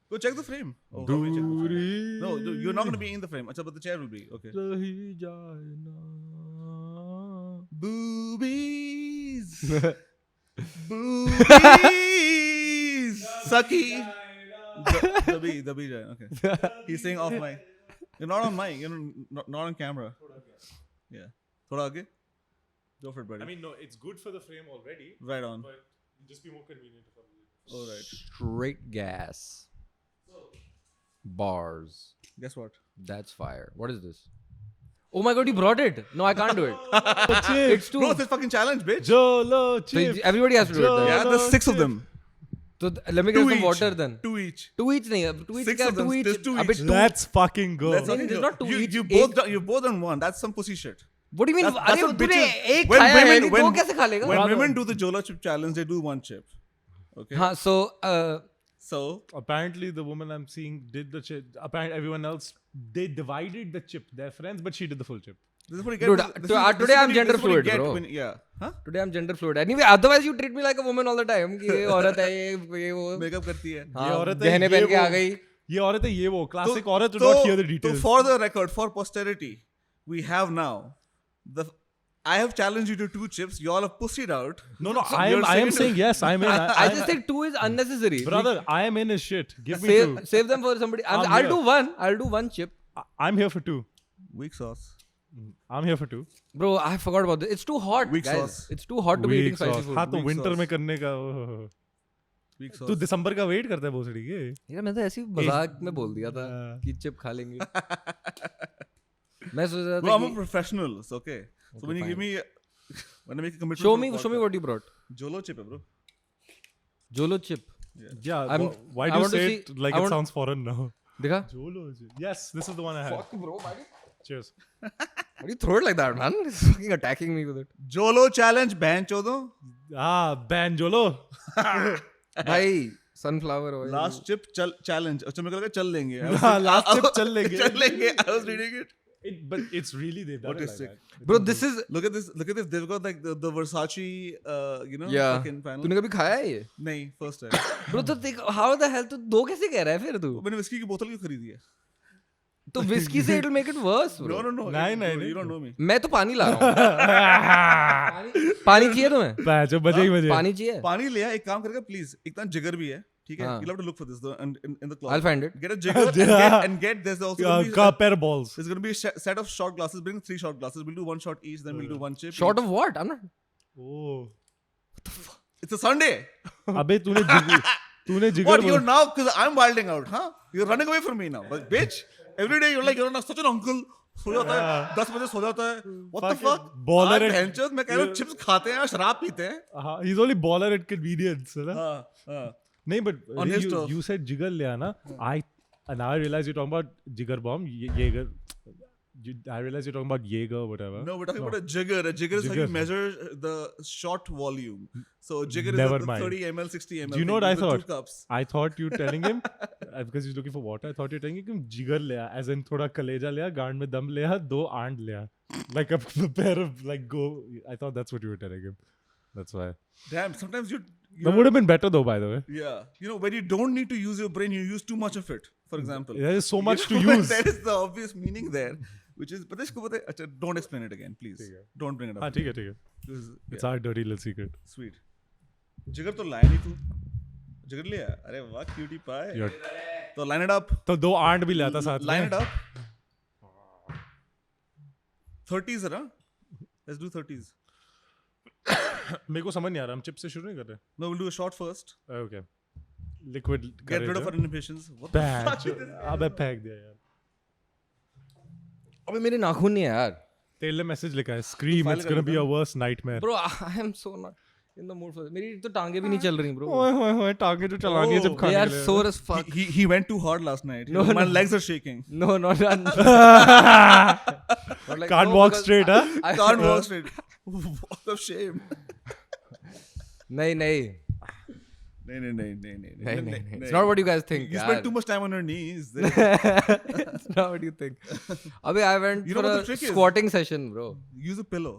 Go check the frame. Oh, how do you check the frame? No, you're not going to be in the frame. Achha, but the chair will be. Okay. Boobies. Boobies. Sucky. Dabi jai. Okay. He's saying off mic. You're not on mic. You're not on camera. Yeah. Thoda aage. Go for it, buddy. I mean, no, it's good for the frame already. Right on. But just be more convenient for you. All right. Straight gas. Bars. Guess what? That's fire. What is this? Oh my god, you brought it. No, I can't do it. It's too. Bro, it's a fucking challenge, bitch. Jolo So chips. everybody has to do it. Then. Yeah, there's 6 of them. So let me get 2 some each. water then. 2 each. 2 each nahi. 2 each 6 kya? of them. 2 each. There's 2 Abhi each. two- Let's fucking go. Let's not There's not 2 each. you both done one. That's some pussy shit. What do you mean? That's अरे what तूने bitches- एक when खाया है, women- दो कैसे खा लेगा? When women do the Jolo chip challenge, they do 1 chip. Okay. हाँ, so So Apparently, the woman I'm seeing did the chip. Apparently, everyone else, they divided the chip. They're friends, but she did the full chip. this is what you get. Dude, today I'm gender fluid, bro. Yeah. Huh? today I'm gender fluid. Anyway, otherwise you treat me like a woman all the time. कि ये औरत है, ये वो. Makeup करती है. हाँ, औरत है, गहने ये पहन के वो. आ गई. ये औरत है, ये वो. Classic तो- औरत to तो- not hear the तो details. for the record, for posterity, we have now I have challenged you to 2 chips. You all have pussied out. No, I you're am saying- saying yes. I'm in. I just think 2 is unnecessary. Brother, I am in his shit. Give me 2. Save them for somebody. I'm I'll here. do one. I'll do 1 chip. I'm here for 2. Weak sauce. I'm here for 2. Bro, I forgot about this. It's too hot, Weak guys. sauce. It's too hot to be eating spicy food. हाँ तो Weak winter sauce. में करने का. Weak तू sauce. दिसंबर का wait करता है भोसड़ी के. यार मैं तो ऐसे ही मजाक में बोल दिया था कि चिप खा लेंगे. मैं सोच रहा Bro, था I'm a कि professional. Okay. So when you fine. give me, when I make a commitment. show for me a podcast- what you brought. Jolo chip, hai, bro. Jolo chip. Yeah. I'm- Why I do you want to say see- it like I it want- sounds foreign now? दिखा. Jolo. Yes, this is the one I had. bro, why Cheers. do you throw it like that, man? It's fucking attacking me with it. Jolo challenge, ban chodo. Ban Jolo. भाई sunflower oil. Last chip challenge. अच्छा मेरे को लगा चल लेंगे. Last chip चल लेंगे. चल लेंगे. I was reading it. But it's really they've done What it is like sick? that. Bro, this is Look at this. Look at this. They've got like the Versace, yeah. fucking panel. तूने कभी खाया है ये? नहीं, first time. Bro, तो देख how the hell तू 2 कैसे कह रहा है फिर तू? मैंने whiskey की बोतल क्यों खरीदी है? तो whiskey से it'll make it worse, bro. No. नहीं. You don't know me. मैं तो पानी ला रहा हूँ. पानी चाहिए तुम्हें? जो बजे ही बजे. पानी चाहिए? पानी ले आ, एक काम करेगा please. इतना जिगर भी है, ठीक है? हाँ. You'll have to look for this though, in the closet. I'll find it. Get a jigger and get there's also gonna be pair of balls. there's gonna be a set of shot glasses. Bring 3 shot glasses. We'll do 1 shot each. Then we'll do 1 chip. Short of what? I'm not. Oh. It's a Sunday. अबे तूने जिगर What you're now? Because I'm wilding out, huh? You're running away from me now, but bitch. Every day you're like you're not such an uncle. सो जाता है 10 बजे सो जाता है. What the fuck? Baller at बहनचोद मैं कह रहा हूँ चिप्स खाते हैं शराब पीते हैं. He's only baller at convenience, है ना? हाँ. नहीं, but On his turf. you said jigar लिया ना? And now I realize you're talking about jigar bomb, Jaeger. I realize you're talking about Jaeger, whatever. No, we're talking about a jigger. A jigger is how you Jigger. measure the shot volume. So jigger is Never the mind. 30 ml, 60 ml. Do you know thing what I with the thought? 2 cups. I thought you telling him because he's looking for water. I thought you're telling him jigar लिया, as in थोड़ा कलेजा लिया, गांड में दम लिया, 2 aunt लिया, like a pair of like go. I thought that's what you were telling him. That's why. Damn, sometimes That would have been better though, by the way. yeah. You know, when you don't need to use your brain, you use too much of it. For example. There is so much to You know, use. There is the obvious meaning there, which is. But don't explain it again, please. Don't bring it up. हाँ ठीक है. Because, It's our dirty little secret. Sweet. जिगर तो लाया नहीं तू. जिगर लिया. अरे वाह, cutie pie. तो line it up. तो 2 आंट भी लाता साथ में. Line it up. 30s है ना? Let's do 30s. मेरे को समझ नहीं आ रहा, हम चिप से शुरू नहीं कर रहे. No, we'll do a shot first. Okay. Liquid. Get rid of our inhibitions. What the fuck? अबे फेंक दिया यार. अबे मेरे नाखून नहीं है यार. तेरे मैसेज लिखा है. Scream. It's gonna be your worst nightmare. Bro, I am so not in the mood for this. मेरी तो टांगे भी नहीं चल रही, bro. ओए टांगे तो चलानी है जब They खाने are के लिए. sore as fuck. He went too hard last night. No, My no. legs are shaking. No, not done. Can't walk straight, huh? Can't walk straight. What a shame. नहीं. No. It's not what you guys think. You spend too much time on your knees. It's not what you think. Abhi, I went You know for what a the trick is? squatting session, bro. Use a pillow.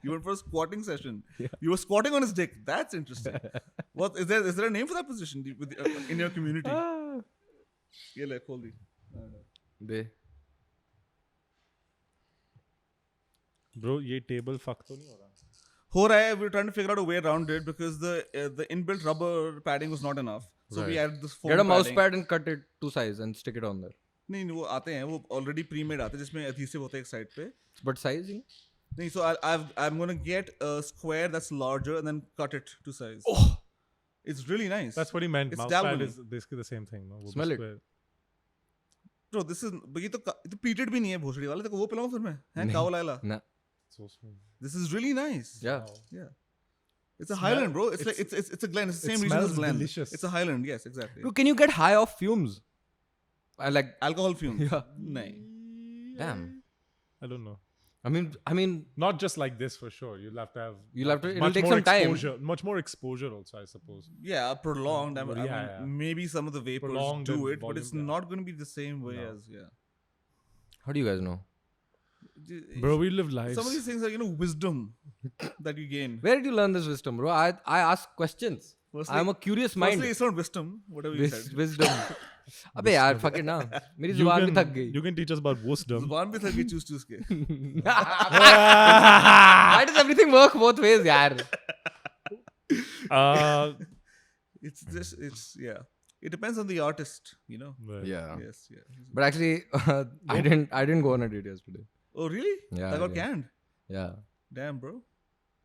You went for a squatting session. You were squatting on his dick. That's interesting. What is there? Is there a name for that position in your community? Yeah, like holy. They Bro, ये table fuck तो नहीं हो रहा? हो रहा है. We're trying to figure out a way around it because the inbuilt rubber padding was not enough. So we added this foam get a mouse padding. pad and cut it to size and stick it on there. नहीं वो आते हैं, वो already pre-made आते हैं जिसमें adhesive होता है एक side पे. But size ही नहीं, so I'm gonna get a square that's larger and then cut it to size. Oh. It's really nice. That's what he meant. It's Mousepad Dalwhinnie. is basically the same thing. No? वो Smell it. square. Bro, this is ये तो pleated भी नहीं है भोसड़ी वाले. तो वो पिलाऊं फिर मैं? हैं काओ लायला. nah. So smooth. This is really nice. Yeah. Yeah. It's a Highland, bro. It's like it's a Glen. It's the same region as smells Glen. delicious. It's a Highland. Yes, exactly. Bro, can you get high off fumes? I like. Alcohol fumes. Yeah. नहीं. Damn. I don't know. I mean, Not just like this for sure. You'll have to have. it'll much take more some time. exposure, Much more exposure also, I suppose. Yeah, prolonged. I mean, Yeah. maybe some of the vapors Prolonged do and it, but it's volume, yeah. not going to be the same way No. as How do you guys know? Bro, we live lives. Some of these things are wisdom that you gain. Where did you learn this wisdom, bro? I ask questions. Firstly- I'm a curious mind. Firstly, it's not wisdom. Whatever you said. Wisdom. अबे यार fuck it ना. मेरी जुबान भी थक गई. You can teach us about wisdom. जुबान भी थक गई चूस के. Why does everything work both ways, यार? It's just yeah. It depends on the artist, you know. Right. Yeah. Yes, yeah. But actually, I didn't go on a date yesterday. Oh really? Yeah, That got yeah. canned. Yeah. Damn, bro.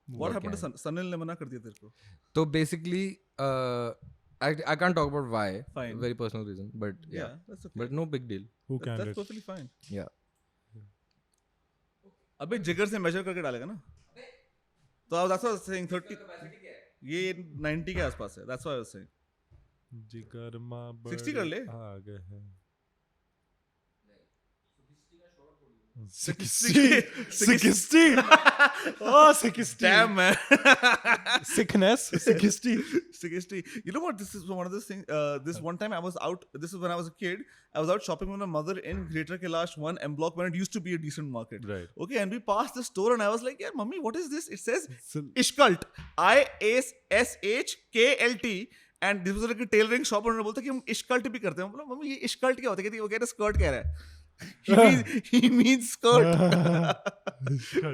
What happened to Sanil ने मना कर दिया तेरे को? So basically, I can't talk about why. Fine. Very personal reason, but yeah. That's okay. But no big deal. Who can That's it? totally fine. Yeah. अबे जिगर से major करके डालेगा ना? तो अब that's what I was saying 30. ये 90 के आसपास है. That's what I was saying. जिगर माँ 60 कर ले. आ गए हैं. 60. 60. Oh, 60. Damn, man. Sickness. 60. 60. You know what? This is one of those things. This one time I was out. This is when I was a kid. I was out shopping with my mother in Greater Kailash 1 M Block when it used to be a decent market. Right. Okay, and we passed the store and I was like, "Yeah, mummy, what is this?" It says So- Ishkalt. ISSHKLT. And this was like a tailoring shop और उन्होंने बोलता कि हम इश्कल्ट भी करते हैं. मैं बोला मम्मी ये इश्कल्ट क्या होता है? कहती वो कह रहा स्कर्ट कह रहा है. He means skirt.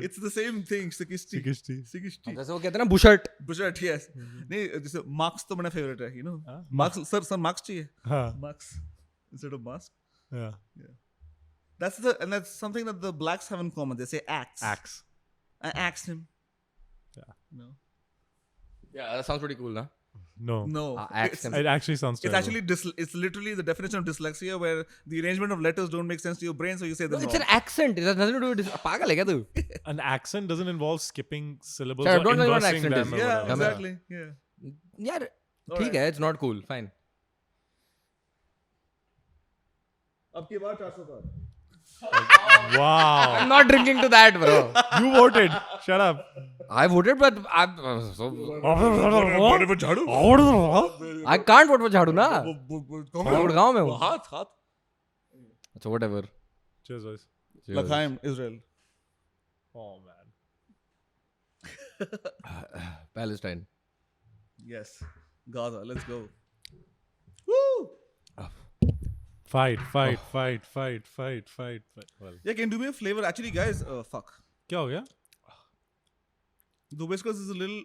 It's the same thing. 60. 60. 60. जैसे वो कहते हैं ना बुशर्ट. Bushert, yes. नहीं जैसे मार्क्स तो मेरा फेवरेट है, you know. हाँ? मार्क्स सर मार्क्स चाहिए. हाँ. Marks instead of mask. Yeah. That's something that the blacks have in common. They say axe. Axe. I axed him. Yeah. No. Yeah, that sounds pretty cool, ना? No. No. Axe him. It actually sounds It's terrible. actually it's literally the definition of dyslexia where the arrangement of letters don't make sense to your brain, so you say them It's wrong. an accent. It has nothing to do with पागल है क्या तू? An accent doesn't involve skipping syllables Sorry, I or don't know what inversing accent them is. or Yeah, whatever. exactly. Yeah. यार Alright. ठीक है, it's not cool. Fine. अब की बार 400 का. Wow. I'm not drinking to that, bro. You voted. Shut up. I voted, but I झाड़ू. can't vote for झाड़ू ना. मैं गुड़गांव में हूँ. हाथ. So whatever. Cheers, guys. L'chaim, Israel. Oh, man. Palestine. Yes. Gaza. Let's go. Woo! Fight. Well, Yeah, can you do me a flavor? Actually, guys, fuck. क्या हो गया? The whiskers is a little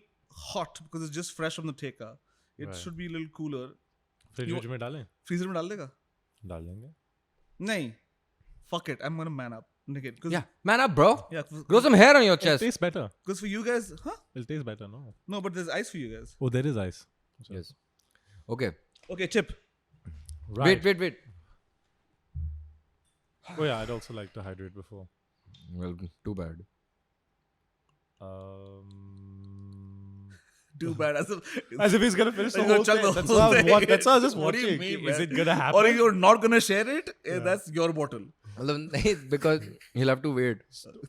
hot because it's just fresh from the teka. It Right. should be a little cooler. Fridge में डालें? Freezer में डाल देगा? डाल देंगे. नहीं. Fuck it. I'm gonna man up. Naked. Yeah, man up, bro. Yeah. Grow some hair on your It chest. tastes better. Because for you guys, huh? It'll taste better, no? No, but there's ice for you guys. Oh, there is ice. Yes. Okay. Okay, Chip. Right. Wait. Oh, yeah, I'd also like to hydrate before. Well, too bad. Too bad. As If he's gonna finish the He's gonna whole chug thing. the That's whole why I was thing. that's why I was just What do you watching. mean, Is man? it gonna happen? Or if you're not gonna share it, that's your bottle. Because he'll have to wait.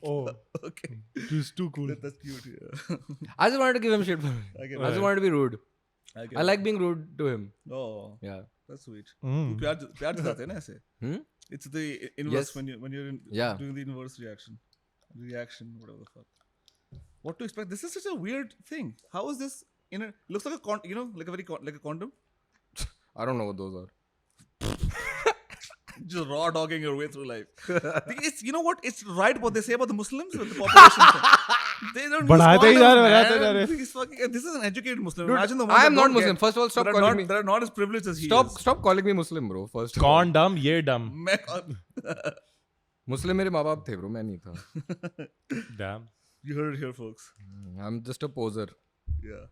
Oh, Okay. it's too cool. That's cute. Yeah. I just wanted to give him shit for it. I get I just it. wanted to be rude. I get I it. like being rude to him. Oh, Yeah. that's sweet. Mm. प्यार जताते हैं ना ऐसे. Hmm? It's the inverse Yes. when you're Yeah. doing the inverse reaction. reaction, whatever the fuck. What to expect? This is such a weird thing. How is this in a? Looks like a like a very like a condom. I don't know what those are. Just raw dogging your way through life. It's what it's right what they say about the Muslims with the population. They don't. बढ़ाते ही जा रहे, man. बढ़ाते जा रहे. This is an educated Muslim. Dude, Imagine the I ones am that not don't Muslim. get- First of all, stop that are calling not, me. That are not as privileged as he is. Stop calling me Muslim, bro. First of all. कौन डम ये डम Muslim मेरे माँ बाप थे, bro. मैं नहीं था. Dam You heard it here, folks. I'm just a poser. Yeah.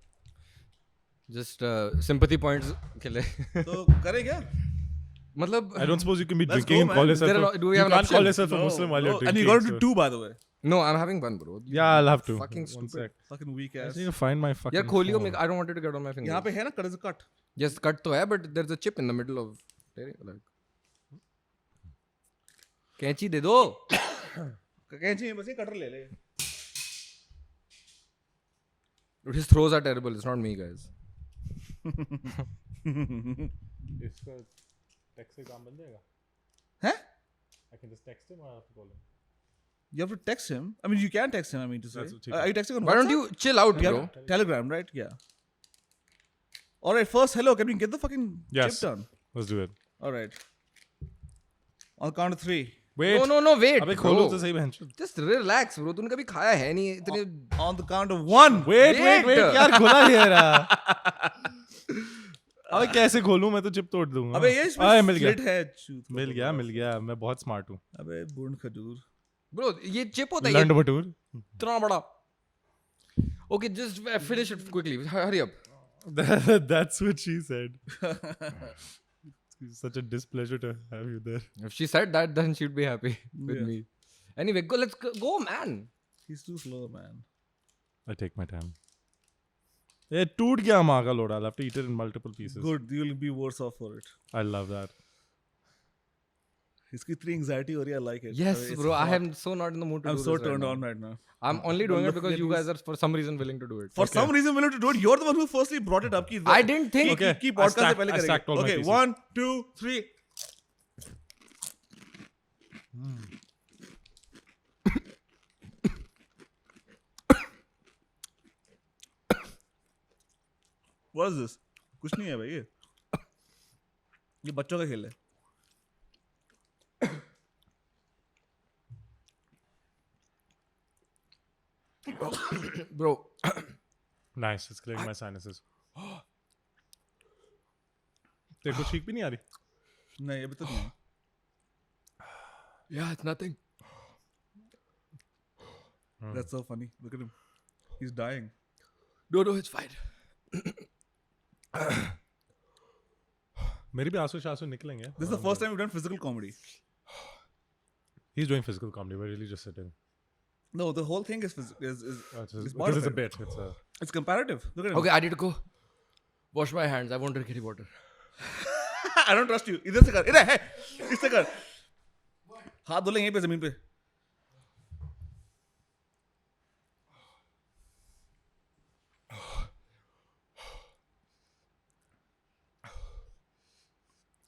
Just sympathy points के लिए. So करें क्या? मतलब I don't suppose you can be Let's drinking go, and man. call yourself There are no- do we you have an can't call option? yourself a Muslim while you're No, drinking. and you got to do so- 2, by the way. no, I'm having one, bro. Yeah, I'll have to. Fucking One stupid. sec. Fucking weak I ass. just need to find my fucking यार खोलियो phone. I don't want it to get on my finger. यहाँ पे है ना cut is a cut. Yes, cut तो है, but there's a chip in the middle of. Like. कैंची दे दो. कैंची में बस ये कटर ले ले. Dude, his throws are terrible. It's not me, guys. इसका text से काम बन जाएगा? हैं? I can just text him or I have to call him? You have to text him. I mean, you can text him. I mean to say. That's what- Are you texting on Why don't WhatsApp? you chill out, Yeah, bro? Telegram, right? Yeah. All right. First, hello. Can we get the fucking Yes. chip done? Let's do it. All right. On the count of 3. Wait. No, wait. अबे bro. खोलो तो सही बहन. Just relax, bro. तूने कभी खाया है नहीं इतने. On the count of 1. Wait. Wait. यार खोला नहीं है रहा. अबे कैसे खोलूं मैं तो चिप तोड़ दूंगा. अबे ये इसमें अरे मिल slit गया. है. चूत को मिल तो गया बस. मिल गया. मैं बहुत स्मार्ट हूँ. अबे बूढ़ खजूर. Bro, ये chip होता है. लंड बटूर. इतना बड़ा. Okay, just finish it quickly. Hurry up. That's what she said. It's such a displeasure to have you there. If she said that, then she'd be happy with Yeah. me. Anyway, let's go, man. He's too slow, man. I take my time. ये टूट गया माँ का लोड़ा. I'll have to eat it in multiple pieces. Good. You'll be worse off for it. I love that. इसकी इतनी anxiety हो रही है. I like it. Yes, It's bro. I hot. am so not in the mood to I'm do so this turned right on now. right now. I'm only doing it Look because at you these- guys are for some reason willing to do it. For some reason, willing to do it. You're the one who firstly brought it up. कि I didn't think. Okay. की I podcast से stacked- पहले I stacked all करेंगे. my Okay, pieces. 1, 2, 3. What is this? कुछ नहीं है भाई ये बच्चों का खेल है. Bro. Nice. It's clearing my sinuses. तेरे को छींक भी नहीं आ रही? नहीं अभी तो नहीं. Yeah, it's nothing. That's so funny. Look at him. He's dying. No, it's fine. मेरी भी आंसू शासू निकलेंगे. This is the first time we've done physical comedy. He's doing physical comedy. We're really just sitting. No, the whole thing is Because it's a modified. bit. It's comparative. Look at him. Okay, I need to go wash my hands. I won't drink any water. I don't trust you. इधर से कर. इधर है. इससे कर. हाथ धो ले यहीं पे जमीन पे.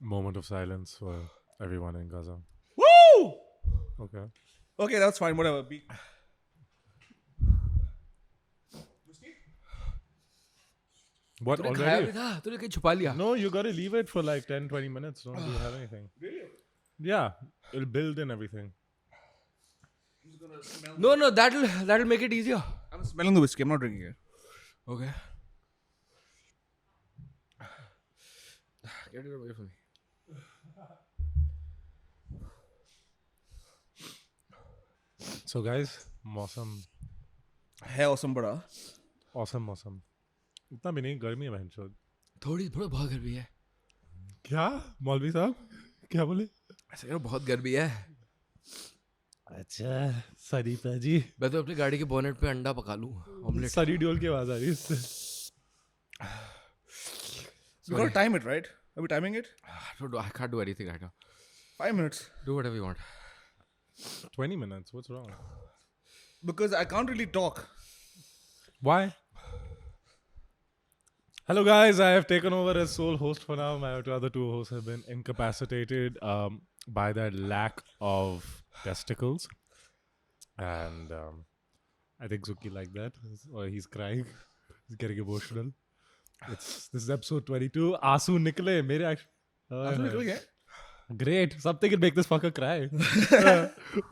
Moment of silence for everyone in Gaza. Woo! Okay. Okay, that's fine. Whatever. What तूने खाया already? भी था तूने कहीं छुपा लिया No, you gotta leave it for like 10-20 minutes. Don't you have anything? Really? Yeah. It'll build in everything. no that'll make it easier. I'm smelling the whiskey. I'm not drinking it. Okay. Get it away from me. So guys, मौसम है awesome बड़ा. मौसम इतना भी नहीं गर्मी है बहनचोद. थोड़ी बहुत गर्मी है. क्या मौलवी साहब क्या बोले? ऐसा करो बहुत गर्मी है. अच्छा सरीफा जी. मैं तो अपनी गाड़ी के बोनेट पे अंडा पका लूं ऑमलेट. सरी ड्योल की आवाज आ रही है इससे. We gotta time it, right? Are we timing it? I can't do anything right now. 5 minutes. Do whatever you want. 20 minutes. What's wrong? Because I can't really talk. Why? Hello guys, I have taken over as sole host for now. My other two hosts have been incapacitated by their lack of testicles. and I think Zuki liked that, or he's crying, he's getting emotional. This is episode 22. Aasu nikle, mere action. आंसू निकल गए? Great, something can make this fucker cry.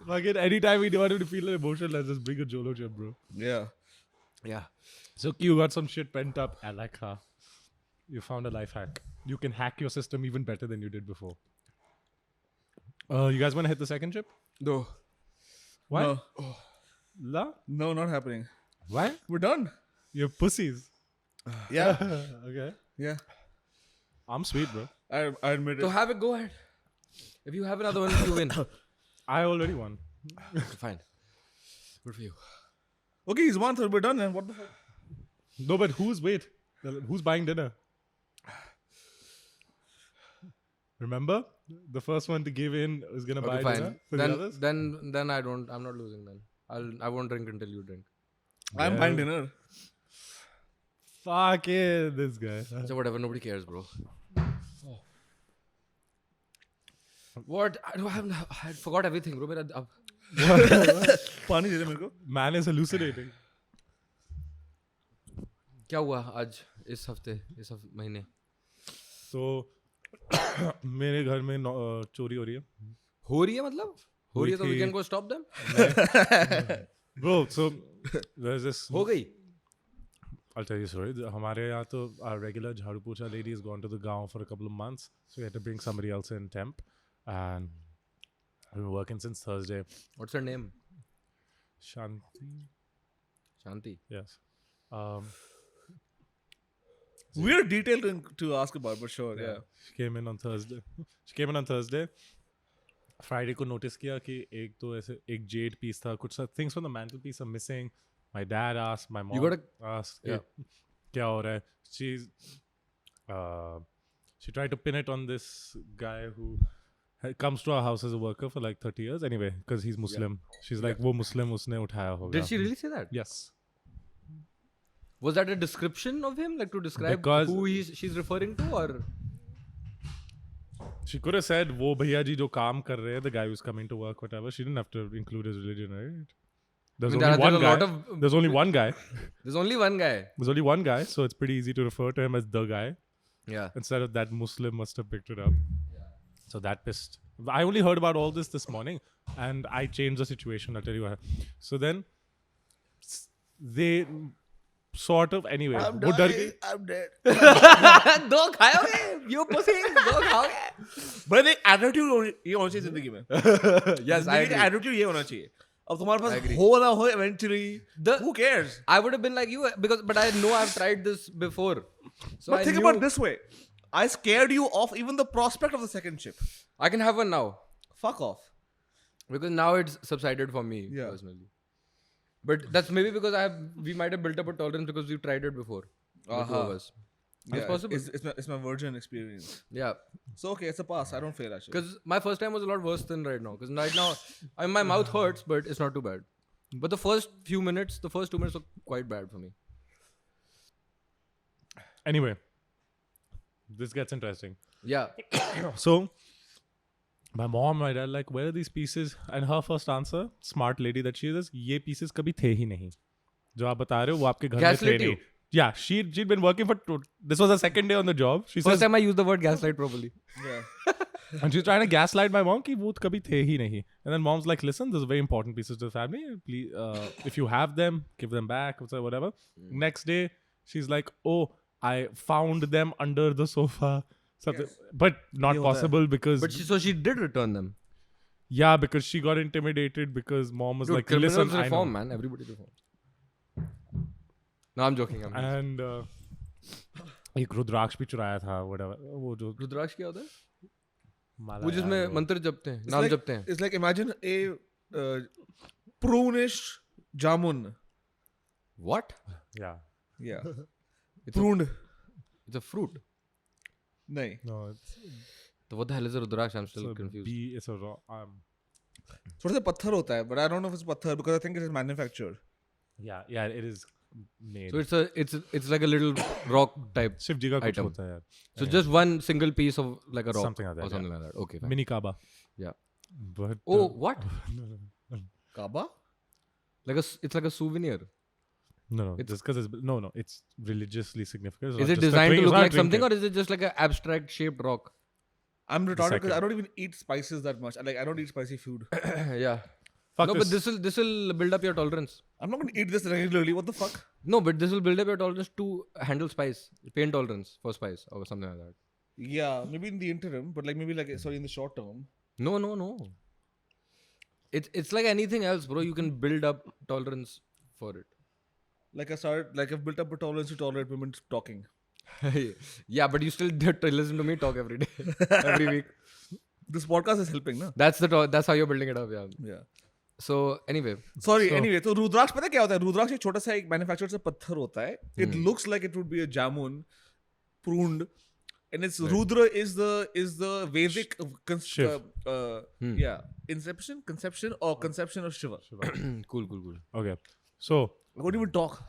Fucking anytime we want him to feel emotional, let's just bring a Jolo chip, bro. Yeah. Yeah. So you got some shit pent up. I like her. You found a life hack. You can hack your system even better than you did before. You guys want to hit the second chip? No. Why? No. La? No, not happening. Why? We're done. You're pussies. Yeah. Okay. Yeah. I'm sweet, bro. I admit So it. have it. Go ahead. If you have another one, you win. I already won. Fine. Good for you. Okay, he's won, so we're done then. What the fuck? No, but who's buying dinner? Remember? The first one to give in is gonna buy Okay, dinner fine. for the others? Then I'm not losing then. I won't drink until you drink. I'm buying dinner. Fuck it, this guy. So whatever, nobody cares, bro. What? I forgot everything, bro. पानी दे दे मेरे को. Man is hallucinating. क्या हुआ आज इस हफ्ते इस महीने? So मेरे घर में चोरी हो रही है. हो रही है मतलब? हो रही है तो we थी. can go stop them? Bro, so there's this. हो गई? I'll tell you a story. हमारे यहाँ तो our regular झाड़ू पोछा lady has gone to the गाँव for a couple of months, so we had to bring somebody else in temp, and I've been working since Thursday. What's her name? Shanti. Shanti. Yes. Weird detail to ask about, but sure, yeah. She came in on Thursday. Friday को notice किया कि एक तो ऐसे एक jade piece था, कुछ things from the mantelpiece are missing. My dad asked, my mom asked, क्या हो रहा है? She tried to pin it on this guy who comes to our house as a worker for like 30 years. Anyway, because he's Muslim. She's like, वो Muslim उसने उठाया होगा. Did she really say that? Yes. Was that a description of him, like to describe Because- who she's referring to, or? She could have said, वो भैया जी जो काम कर रहे हैं, the guy who's coming to work, whatever. She didn't have to include his religion, right? There's I mean, only there are one a guy. lot of- There's only one guy. There's only one guy. There's only one guy, so it's pretty easy to refer to him as the guy Yeah. instead of that Muslim must have picked it up. So that pissed. I only heard about all this morning, and I changed the situation. I'll tell you why. So then they sort of anyway. वो डर गई. I'm dead. दो खाओगे? You pussy. दो खाओगे? But एक attitude ये होना चाहिए जिंदगी में. Yes, I जिंदगी agree. का attitude ये होना चाहिए. अब तुम्हारे I पास agree. हो ना हो eventually. Who cares? I would have been like you but I know I've tried this before. So But I think knew about it this way. I scared you off even the prospect of the second chip. I can have one now Fuck off. because now it's subsided for me Yeah. personally. But that's maybe because we might have built up a tolerance because we've tried it before. The two of us. That's Yeah, possible. It's my virgin experience. Yeah. So okay, it's a pass. I don't fail actually. Because my first time was a lot worse than right now. Because right now, my mouth hurts, but it's not too bad. But the first 2 minutes were quite bad for me. Anyway, this gets interesting. Yeah. So my mom, my dad, like, where are these pieces? And her first answer, smart lady that she is, ये pieces कभी थे ही नहीं. जो आप बता रहे हो वो आपके घर में थे Gaslit you? नहीं. Yeah, she'd been working for. This was her second day on the job. She First says, time I used the word gaslight properly. Yeah. and she's trying to gaslight my mom कि वो कभी थे ही नहीं. And then mom's like, listen, those are very important pieces to the family. Please, if you have them, give them back, whatever. Next day, she's like, oh, I found them under the sofa. Something, but not possible because But she did return them. yeah, because she got intimidated because mom was Dude, like, criminals listen, I know. reform, man. Everybody reform. No, I'm joking. And एक रुद्राक्ष भी चुराया था whatever वो जो रुद्राक्ष क्या होता है? माला वो जिसमें यार वो- मंत्र जपते हैं, नाम जपते हैं. It's like imagine a prune-ish jamun. What? yeah Yeah. It's Pruned. It's a fruit. नहीं. no it's So what the hell is a rudraksha? I'm still a confused. it's a raw थोड़ा सा पत्थर होता है, but I don't know if it's पत्थर because I think it is manufactured. yeah it is made. So it's like a little rock type. Shiv जी का कुछ item. होता है यार. So just one single piece of like a rock Something like that, or something like that. Okay, fine. Mini Kaaba. Yeah. But Oh, what? Kaaba? It's like a souvenir. No, just because it's religiously significant. It's Is not it just a designed to drink, it's look not a like something, trinket. or is it just like an abstract shaped rock? I'm retarded because second. I don't even eat spices that much. Like I don't eat spicy food. Yeah. Fuck No, this. but this will build up your tolerance. I'm not gonna eat this regularly. What the fuck? No, but this will build up your tolerance to handle spice, pain tolerance for spice or something like that. Yeah, maybe in the interim, but like maybe like sorry in the short term. No. It's like anything else, bro. You can build up tolerance for it. I've built up a tolerance to tolerate women talking. Yeah, but you still listen to me talk every day, every week. This podcast is helping, na? That's how you're building it up, yeah. Yeah. So anyway, Sorry, anyway, तो रुद्राक्ष पता क्या होता है? रुद्राक्ष एक छोटा सा एक manufactured सा पत्थर होता है. It looks like it would be a jamun pruned, and it's Rudra is the Vedic Shiv. conception of Shiva. cool. Okay, so I couldn't even talk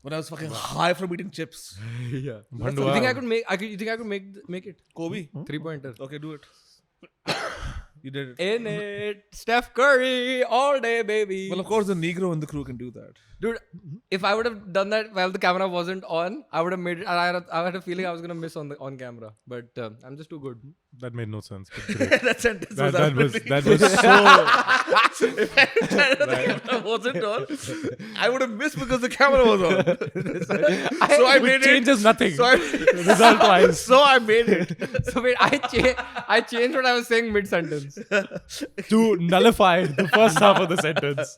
when I was fucking high from eating chips. Yeah. Bhandua. You think I could make it? Kobe, 3-pointer. okay, do it. You did it. In it, Steph Curry all day, baby. Well, of course, the Negro in the crew can do that. Dude, if I would have done that while the camera wasn't on, I would have made it. I had a feeling I was gonna miss on camera, but I'm just too good. that made no sense. But great. That sentence that was was so. If the camera wasn't on, I would have missed because the camera was on. So I Which made it. changes nothing. So I, Result wise. so I made it. So wait, I changed what I was saying mid sentence. To nullify the first half of the sentence.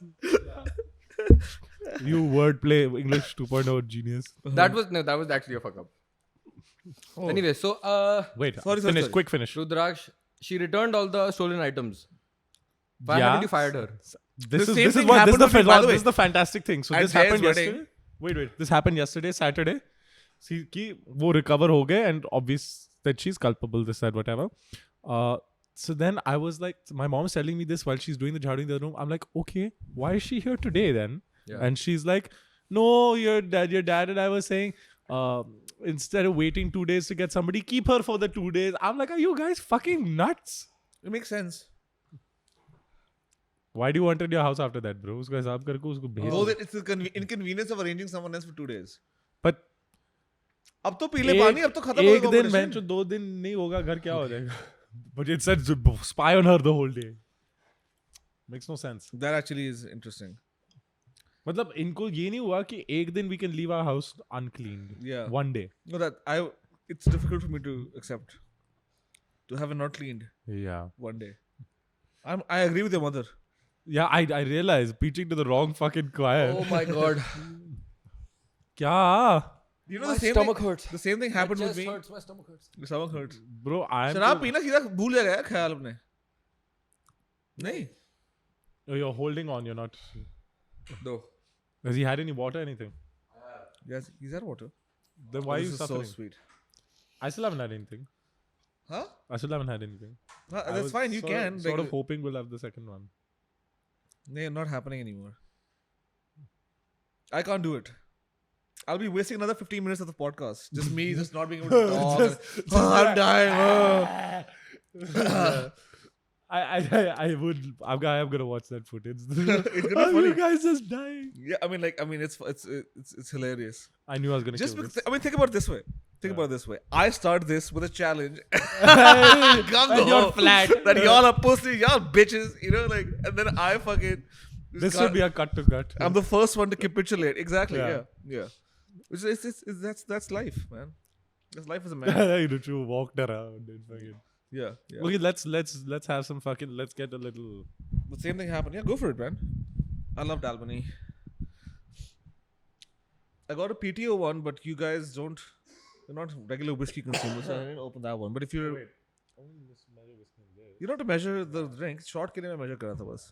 You wordplay English 2.0 genius. That was actually a fuck up. Anyway, so Wait, Sorry, finish. Quick finish. Rudraksh, she returned all the stolen items. Why Yeah. haven't you fired her? This same is thing what happened with me, by the way. this is the fantastic thing. So At this happened Jay's wedding. yesterday. Wait. This happened yesterday, Saturday. See, कि वो recover हो गए and obvious that she's culpable, this, that, whatever. So then I was like, my mom's telling me this while she's doing the jhadu in the room. I'm like, okay, why is she here today then? Yeah. And she's like, no, your dad and I were saying, instead of waiting 2 days to get somebody, keep her for the 2 days. I'm like, are you guys fucking nuts? It makes sense. Why do you want it in your house after that, bro? उसको हिसाब करके उसको भेज Though दो. that it's the inconvenience of arranging someone else for 2 days. But अब तो P ले पानी, अब तो खत्म हो एक गया दिन competition. बेंच 2 दिन नहीं होगा घर क्या हो जाएगा. But it said spy on her the whole day. Makes no sense. That actually is interesting. मतलब इनको ये नहीं हुआ कि एक दिन we can leave our house uncleaned. Yeah. One day. No, it's difficult for me to accept. To have it not cleaned Yeah. one day. I agree with your mother. Yeah, I realized preaching to the wrong fucking choir. Oh my god. क्या? You know My the same stomach thing, hurts. The same thing happened with me. hurts. My stomach hurts. My stomach hurts. Bro, I'm शराब पीना सीधा भूल जाएगा यार ख्याल अपने. नहीं. Oh, you're holding on, you're not. No. Has he had any water, anything? Yes, he's had water. Then why are you This is suffering? so sweet. I still haven't had anything. Huh? I still haven't had anything. No, I that's was fine. You sort can. Of, sort of hoping we'll have the second one. They're not happening anymore. I can't do it. I'll be wasting another 15 minutes of the podcast. Just me just not being able to talk. I'm dying. I would. I'm gonna watch that footage. It's gonna be Are you funny. guys just dying? Yeah, I mean, it's hilarious. I knew I was gonna Just kill because, this. I mean, think about it this way. Think about it this way. I start this with a challenge. And you're flat. That y'all are pussy, y'all bitches, you know, like, and then I fucking. This should be a cut to cut. I'm the first one to capitulate. Exactly. Yeah. Yeah. Which that's life, man. That's life as a man. You know, you walked around and fucking. Yeah. Okay, let's have some fucking. Let's get a little. The same thing happened. Yeah, go for it, man. I loved Albany. I got a PTO one, but you guys don't. You're not regular whiskey consumers, so I didn't open that one. But if you're, you don't have to measure the drink. Short के लिए मैं measure कर रहा था बस.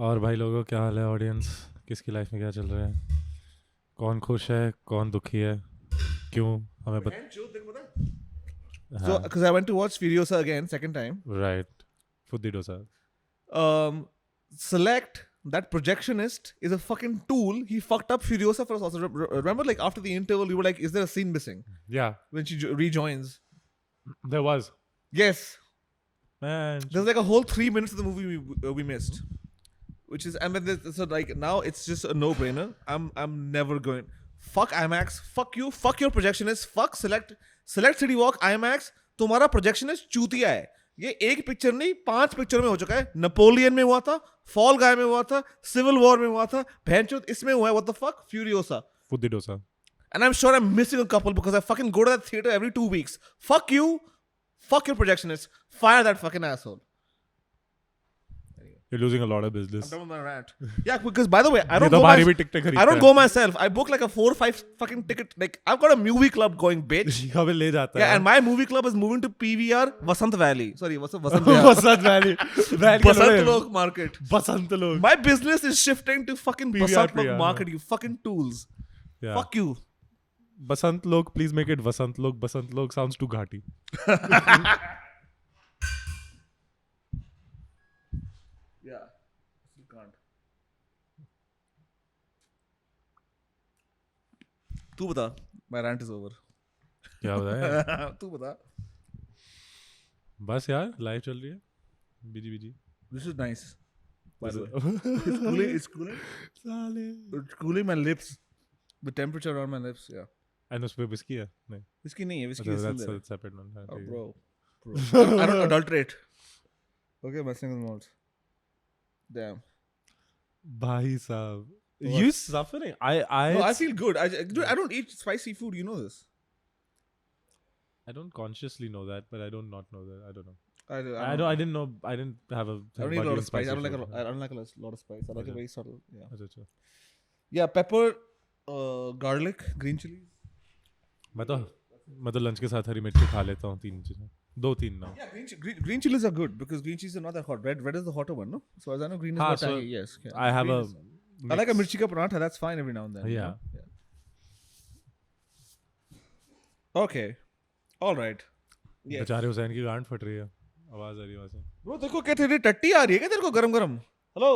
और भाई लोगों क्या हाल है ऑडियंस किसकी लाइफ में क्या चल रहा है कौन खुश है कौन दुखी है क्यों हमें So, because I went to watch Furiosa again, second time. Right. Fuddi dosa. Select that projectionist is a fucking tool. He fucked up Furiosa for us also. Remember, like after the interval, we were like, "Is there a scene missing?" Yeah. When she rejoins. There was. Yes, Man. there's like a whole 3 minutes of the movie we missed, which is and then so like now it's just a no-brainer. I'm never going. Fuck IMAX. Fuck you. Fuck your projectionist. Fuck select City Walk IMAX. तुम्हारा projectionist चूतिया है. ये एक picture नहीं 5 picture में हो चुका है. नेपोलियन में हुआ था, फॉल गाय में हुआ था, सिविल वॉर में हुआ था, भैंचोद इसमें हुआ है. What the fuck? Furiosa. Fuddi dosa. And I'm sure I'm missing a couple because I fucking go to that theater every 2 weeks. Fuck you. Fuck your projectionist. Fire that fucking asshole. You're losing a lot of business. I'm done with my rant. Yeah, because by the way, I ये don't तो go हमारी भी टिकटें I खरीदता don't है. go myself. I book like a 4 or 5 fucking ticket. Like I've got a movie club going, bitch. हमें ले जाता Yeah, है. and my movie club is moving to PVR Vasant Valley. Sorry, what's up Vasant Valley? Basant Valley. Basant Lok Market. Basant Lok. My business is shifting to fucking PVR, Basant Lok yeah, Market. You fucking tools. Yeah. Fuck you. Basant Lok, please make it Vasant Lok. Basant Lok sounds too ghati. Yeah. You can't. तू बता. My rant is over. क्या हो रहा है? तू बता. बस यार लाइफ चल रही है. बीजी. This is nice. By the way. It's cooling my lips. The temperature on my lips, yeah. And उस पे whiskey है? नहीं. Whiskey नहीं है, whiskey अच्छा, is still that's there. a separate one. हाँ, Oh, ठीक है. bro. I don't adulterate. Okay, my single malts. Damn. भाई साहब. What? You suffering? No, I feel good. Dude, I don't eat spicy food. You know this. I don't consciously know that, but I don't not know that. I don't know. I I didn't know. I didn't have a. I don't eat a lot of spice. I don't like food. I don't like a lot of spice. I like it Okay. very subtle. Yeah. अच्छा. Yeah, pepper, garlic, green chilies. मैं तो lunch के साथ हरी मिर्ची खा लेता हूँ 3 चीजें. 2-3 ना. Yeah, green chilies are good because green chilies are not that hot. Red is the hotter one, no? So as I know, green is हाँ, more so tangy. Yes. Yeah. I have Green a. is- I like a mirchi ka paratha. That's fine every now and then. you Yeah. know? Okay. All right. Yes. बेचारे हुसैन की गांड फट रही है. आवाज आ रही है वहाँ से. Bro, देखो क्या तेरी टट्टी आ रही है क्या तेरे को गरम गरम? Hello.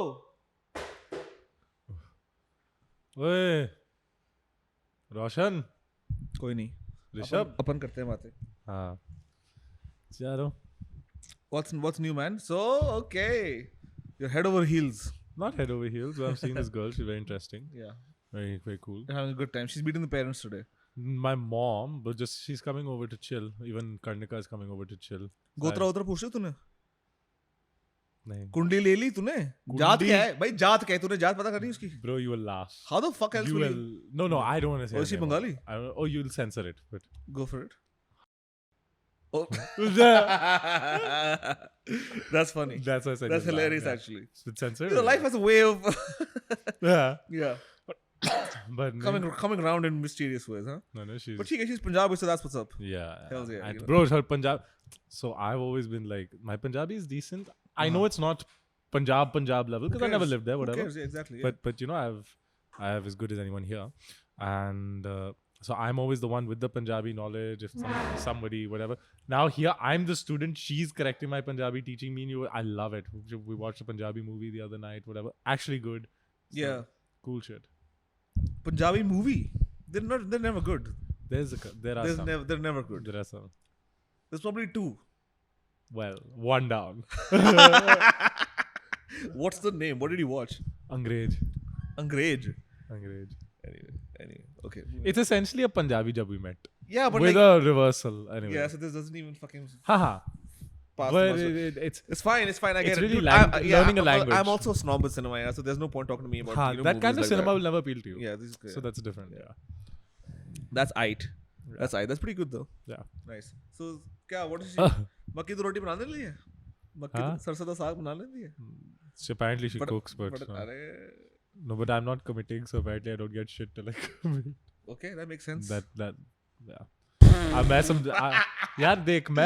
ओए. रोशन. कोई नहीं. ऋषभ. अपन करते हैं बातें. हाँ. चलो. What's new, man? So okay, you're head over heels. Not head over heels. I've seen this girl. She's very interesting. Yeah, Very cool. you're having a good time. She's meeting the parents today. My mom, but just she's coming over to chill. Even Karnika is coming over to chill. गोत्रा उतरा पूछ तूने? नहीं. कुंडली ले ली तूने? जात क्या है? भाई जात क्या है? तूने जात पता करनी उसकी? Bro, you will laugh. How the fuck else You will will. you No, I don't want to say. Oh, is she her name. Bengali? Oh, you'll censor it. But go for it? Oh, that's that's funny. why I said. That's you'll laugh, hilarious, yeah. actually. It's censored. You know, life has a way of Yeah. yeah But coming around in mysterious ways, huh? no, she's. But she's Punjabi, so that's what's up. Yeah. Hells yeah, And you know. bro, her Punjab. So I've always been like, my Punjabi is decent. I know it's not Punjab level because I never cares? lived there. Who Whatever. cares? Yeah, exactly. Yeah. But you know, I have as good as anyone here, and so I'm always the one with the Punjabi knowledge. If somebody whatever. Now here I'm the student. She's correcting my Punjabi, teaching me new. I love it. We watched a Punjabi movie the other night. Whatever. Actually good. So, Yeah. Cool shit. Punjabi movie. They're never good. There are some. They're never good. There are some. There's probably 2. Well, one down. What's the name? What did you watch? Angrez. Angrez. Anyway. Okay. It's essentially a Punjabi jab we met. Yeah, but with like, a reversal anyway. yeah, so this doesn't even fucking Haha. pass But muster. it's It's fine. I get it's it. really Dude, learning a language. I'm also a snob with cinema, yeah, so there's no point talking to me about that movies kind of like cinema that. will never appeal to you. Yeah, this is good. So that's different. Yeah. That's aight. That's aight. That's pretty good though. Yeah. Nice. So क्या? What is she? Uh, मक्की तो रोटी बना ले है? मक्की हाँ? तो सरसों का साग बना लेती है? so apparently she cooks, but अरे no, but I'm not committing, so apparently I don't get shit till I commit. okay, that makes sense. that yeah. यार देख मैं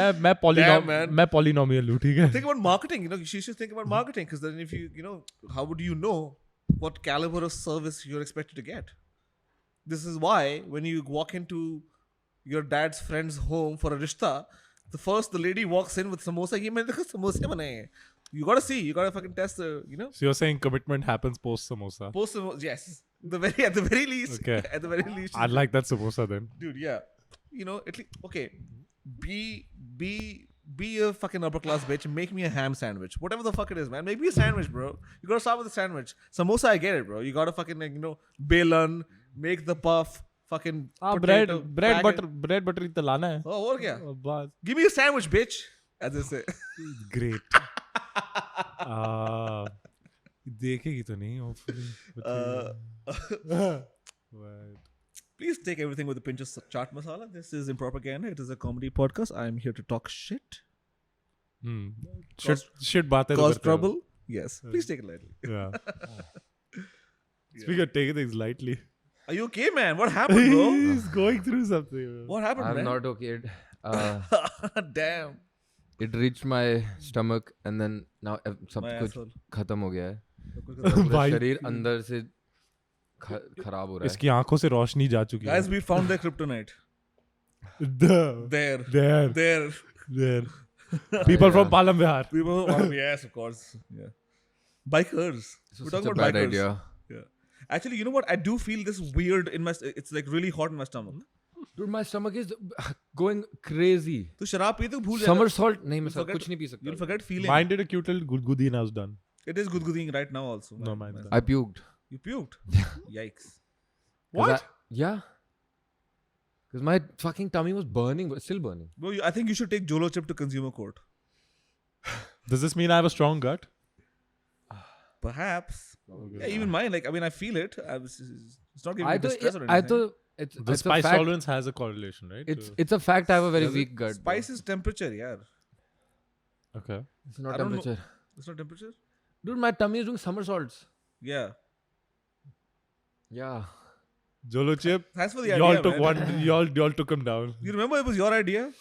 Damn, man. मैं polynomial हूँ ठीक है. Think about marketing. You know, she should think about marketing because then if you know, how would you know what caliber of service you're expected to get? This is why when you walk into your dad's friend's home for a rishta, the lady walks in with samosa. ये मैंने देखा समोसे बनाए हैं. You gotta see. You gotta fucking test the, you know. So you're saying commitment happens post samosa? Post samosa. Yes. At the very least. Okay. At the very least. I'd like that samosa then. Dude, yeah. You know, at least, okay. Be a fucking upper class bitch and make me a ham sandwich. Whatever the fuck it is, man. Make me a sandwich, bro. You gotta start with a sandwich. Samosa, I get it, bro. You gotta fucking, like, you know, balan, make the puff, fucking bread, potato, bread, bag butter, it. bread, butter इतना लाना है. Oh, और क्या? बस. Give me a sandwich, bitch. As they say. Great. देखेगी तो नहीं, hopefully. But Please take everything with a pinch of chaat masala. This is Impropaganda. It is a comedy podcast. I am here to talk shit. shit बातें तो Cause करते रहो. trouble. Yes. Please take it lightly. Yeah. Speaking of taking things lightly, Are you okay, man? What happened, bro? he's going through something. Bro. What happened, I'm man? not okay. Damn. It reached my stomach and then now सब My कुछ asshole. खत्म हो गया है. Guys, पूरा भाई, शरीर अंदर से खराब हो रहा है. इसकी आंखों से रोशनी जा चुकी है. we found their kryptonite. There. There. People from Palam Vihar. People, oh, yes, of course. Yeah. Bikers. This We're was talking such a about bad bikers. idea. Yeah. Actually, you know what? I do feel this weird in my. It's like really hot in my stomach. Dude, my stomach is going crazy. तो शराब P तो भूल जाएगा. Somersault नहीं मैं forget- कुछ नहीं P सकता. You'll forget feeling. Mine did a cute little gudgudi and I was done. It is gudguding right now also. No, mine done. I puked. You puked. Yikes. 'Cause What? Yeah. Because my fucking tummy was burning, but still burning. Bro, I think you should take Jolo chip to consumer court. Does this mean I have a strong gut? Perhaps. Yeah, even mine. Like, I mean, I feel it. It's not giving I me distress or anything. I thought it's The it's spice a fact. tolerance has a correlation, right? It's a fact. I have a very Does it? weak gut. bro. Spice is temperature, yeah. Okay. It's not I don't know. temperature. It's not temperature? Dude, my tummy is doing somersaults. Yeah. Yeah. Jolo chip. Thanks for the idea. Y'all took man. one. Y'all took him down. You remember it was your idea?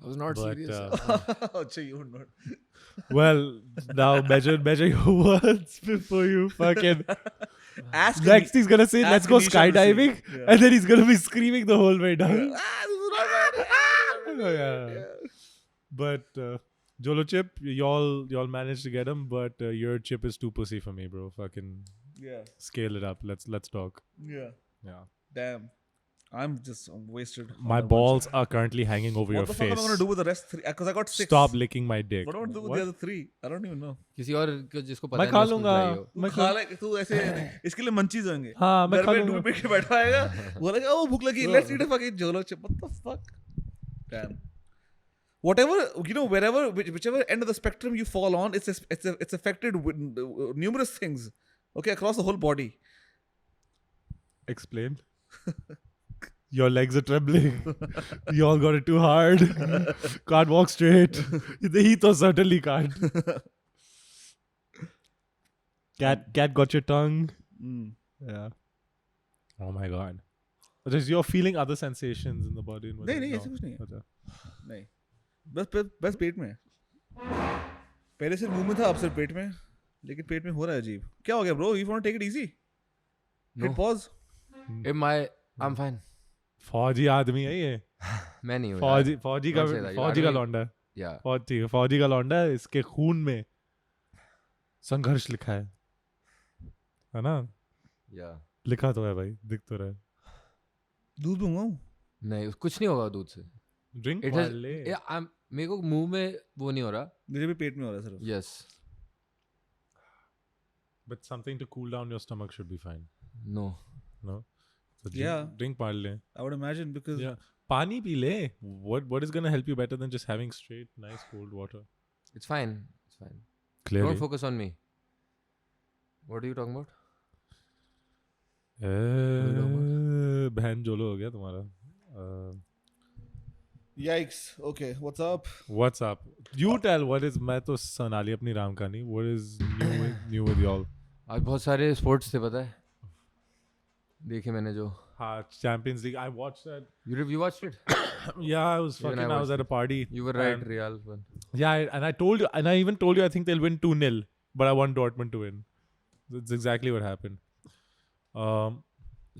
I was not But, serious. Oh, gee, you would not. Well, now measure your words before you fucking. Ask Next, he's gonna say, "Let's ask go Anisha to skydiving," see. Yeah. and then he's gonna be screaming the whole way down. This is not right. Oh, yeah. But Jolo chip, y'all managed to get him, but your chip is too pussy for me, bro. Fucking Yeah. scale it up. Let's talk. Yeah. Yeah. Damn. I'm wasted. on My a bunch balls of- are currently hanging over What your the fuck am I face. gonna do with the rest three? Because I got 6. Stop licking my dick. What am I gonna do with the other 3? I don't even know. किसी और को जिसको पता मैं नहीं खा उसको लूंगा. खिलाइयो. मैं खा ले तू ऐसे इसके लिए मंचीज होंगे. हाँ, मैं घर खा पे लूंगा. डूब के बैठा आएगा. बोलेगा ओ भूख लगी. Let's eat a fucking Jolo chip. What the fuck? Damn. Whatever, you know, whichever end of the spectrum you fall on, it's affected with numerous things. Okay, across the whole body. Explain. Your legs are trembling. You all got it too hard. Can't walk straight. He to certainly can't. Cat got your tongue. Yeah. Oh my god. Just you're feeling other sensations in the body. नहीं ऐसा कुछ नहीं है. अच्छा. नहीं. बस पेट में. पहले सिर्फ मुंह में था, अब सिर्फ पेट में. लेकिन पेट में हो रहा है अजीब. क्या हो गया bro? You want to take it easy? No. Hit pause. I'm fine. फौजी आदमी है ये. मैं नहीं हूँ. फौजी Don't say that. का I don't- लौंडा है. Yeah. फौजी का लौंडा है. इसके खून में संघर्ष लिखा है ना? Yeah. लिखा तो है भाई, दिख तो रहा है. दूध मंगाऊं? नहीं कुछ नहीं होगा दूध से. Drink It has. वाले. मेरे को मुंह में वो नहीं हो रहा. मुझे भी पेट में हो रहा है सिर्फ. Yes. But something to cool down your stomach should be fine. No. No? So Yeah. Drink पाल ले. I would imagine because Yeah. पानी पी ले. What is gonna help you better than just having straight, nice, cold water? It's fine. It's fine. Clearly. Don't focus on me. What are you talking about? बहन जोलो हो गया तुम्हारा. Yikes. Okay, what's up? What's up? You tell what is. मैं तो सनाली अपनी राम कहानी. What is new with y'all? आज बहुत सारे स्पोर्ट्स थे पता है. देखे मैंने जो. हाँ, Champions League. I watched that. You watched it? Yeah, I was Even fucking. I was at a party. You were right, and- Real won. Yeah, and I told you, and I even told you, I think they'll win 2-0, but I want Dortmund to win. That's exactly what happened.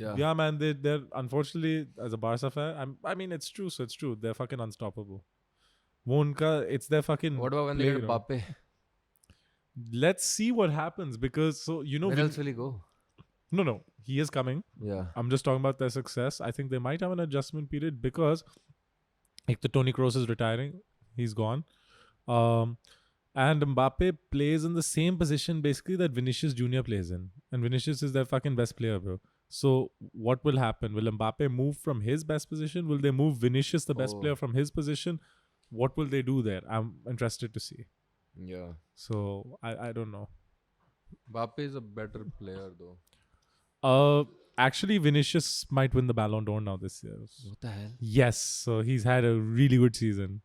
Yeah, man, they're unfortunately, as a Barca fan, I mean, it's true, so it's true. They're fucking unstoppable. वो उनका it's their fucking What about when they get playground. Mbappe? Let's see what happens because so you know Where else will he go? no he is coming. Yeah. I'm just talking about their success. I think they might have an adjustment period because like the Toni Kroos is retiring, he's gone. And Mbappe plays in the same position basically that Vinicius Junior plays in. And Vinicius is their fucking best player, bro. So what will happen? Will Mbappe move from his best position? Will they move Vinicius, the best player, from his position? What will they do there? I'm interested to see. Yeah. So I don't know. Mbappe is a better player though. Actually Vinicius might win the Ballon d'Or now this year. What the hell? Yes, so he's had a really good season.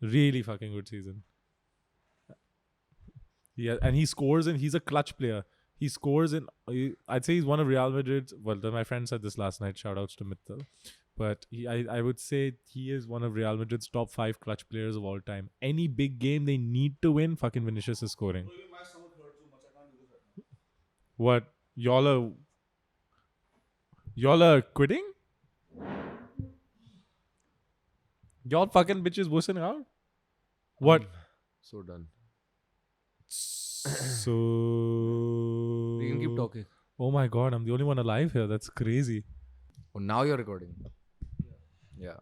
Really fucking good season. Yeah, and he scores and he's a clutch player. He scores in, I'd say he's one of Real Madrid's, well, my friend said this last night, shout outs to Mittal. But I would say he is one of Real Madrid's top 5 clutch players of all time. Any big game they need to win, fucking Vinicius is scoring. What? Y'all are quitting? Y'all fucking bitches wussing out? What? So done. So We can keep talking. Oh my god, I'm the only one alive here. That's crazy. Oh, now you're recording. Yeah.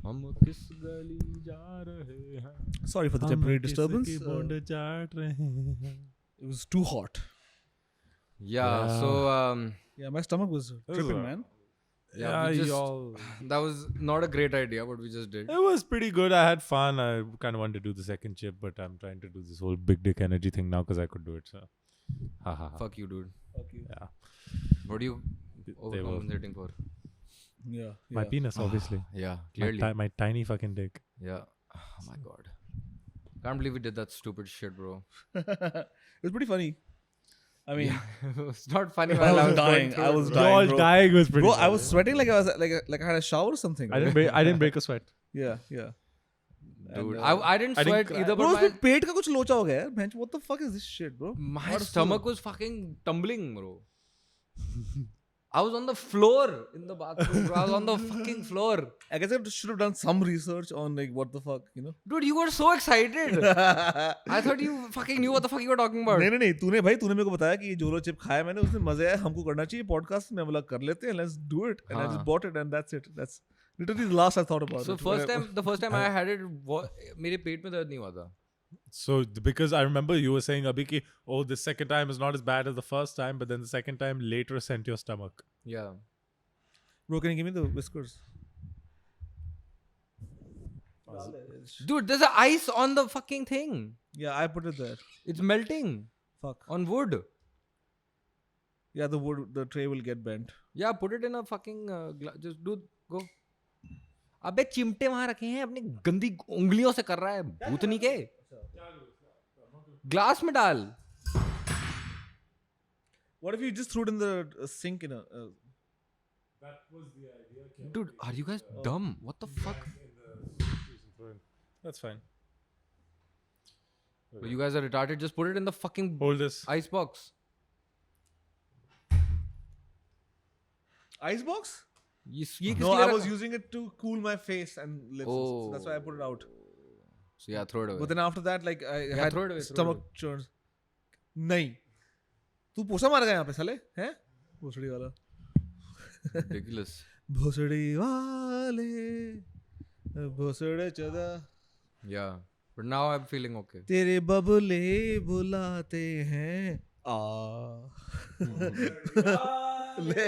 हम किस गली जा रहे हैं? Sorry for the temporary हम disturbance. किसकी बूंद चाट रहे हैं? It was too hot. Yeah. So Yeah, my stomach was tripping, a- man. yeah, we just, y'all. that was not a great idea, but we just did. It was pretty good. I had fun. I kind of wanted to do the second chip, but I'm trying to do this whole big dick energy thing now because I could do it. So, ha ha ha. Fuck you, dude. Okay. Yeah. What are you They were overcompensating for? Yeah. my penis, obviously. Yeah, My, clearly. my tiny fucking dick. Yeah. Oh my god. Can't believe we did that stupid shit, bro. It was pretty funny. I mean, It's not funny. I while was going dying. through I it, was bro. dying. Y'all bro. dying was pretty Bro, I funny. was sweating like I was like I had a shower or something. I didn't break a sweat. Yeah, yeah. Dude, And, I didn't I didn't sweat cry. either, bro, but उसमें पेट का कुछ लोचा हो गया यार. Man, what the fuck is this shit, bro? my stomach was fucking tumbling, bro. I was on the floor in the bathroom, bro. I was on the fucking floor. I guess I should have done some research on like what the fuck, you know. Dude, you were so excited. I thought you fucking knew what the fuck you were talking about. नहीं तूने मेरे को बताया कि ये जोरो chip खाया मैंने, उसमें मजे आया, हमको करना चाहिए पॉडकास्ट में, बोला कर लेते हैं, let's do it, and I just bought it and that's it. That's literally the last I thought about So it. the first time I had it, मेरे पेट में दर्द नहीं हुआ था. So because I remember you were saying Abhi ki, oh, the second time is not as bad as the first time, but then the second time later sent your stomach. Yeah. Bro, can you give me the whiskers? Dude, there's a ice on the fucking thing. Yeah, I put it there. It's melting Fuck. on wood. Yeah, the tray will get bent. Yeah, put it in a fucking just do go. अबे चिमटे वहां रखे हैं, अपनी गंदी उंगलियों से कर रहा है, भूतनी के. ग्लास में डाल. What if you just threw it in the sink in a? That was the idea. Dude, are you guys dumb? What the fuck? That's fine. You guys are retarded. Just put it in the fucking Hold this. ice box. Icebox? ये No, I was using it to cool my face and lips. So that's why I put it out. So yeah, throw it away. But then after that, like I had throw it away, throw it stomach churns. नहीं. तू पोछा मार गया यहाँ पे साले, हैं? भोसड़ी वाला. Ridiculous. भोसड़ी वाले, भोसड़े चदा. Yeah, but now I'm feeling okay. तेरे बबले बुलाते हैं. ले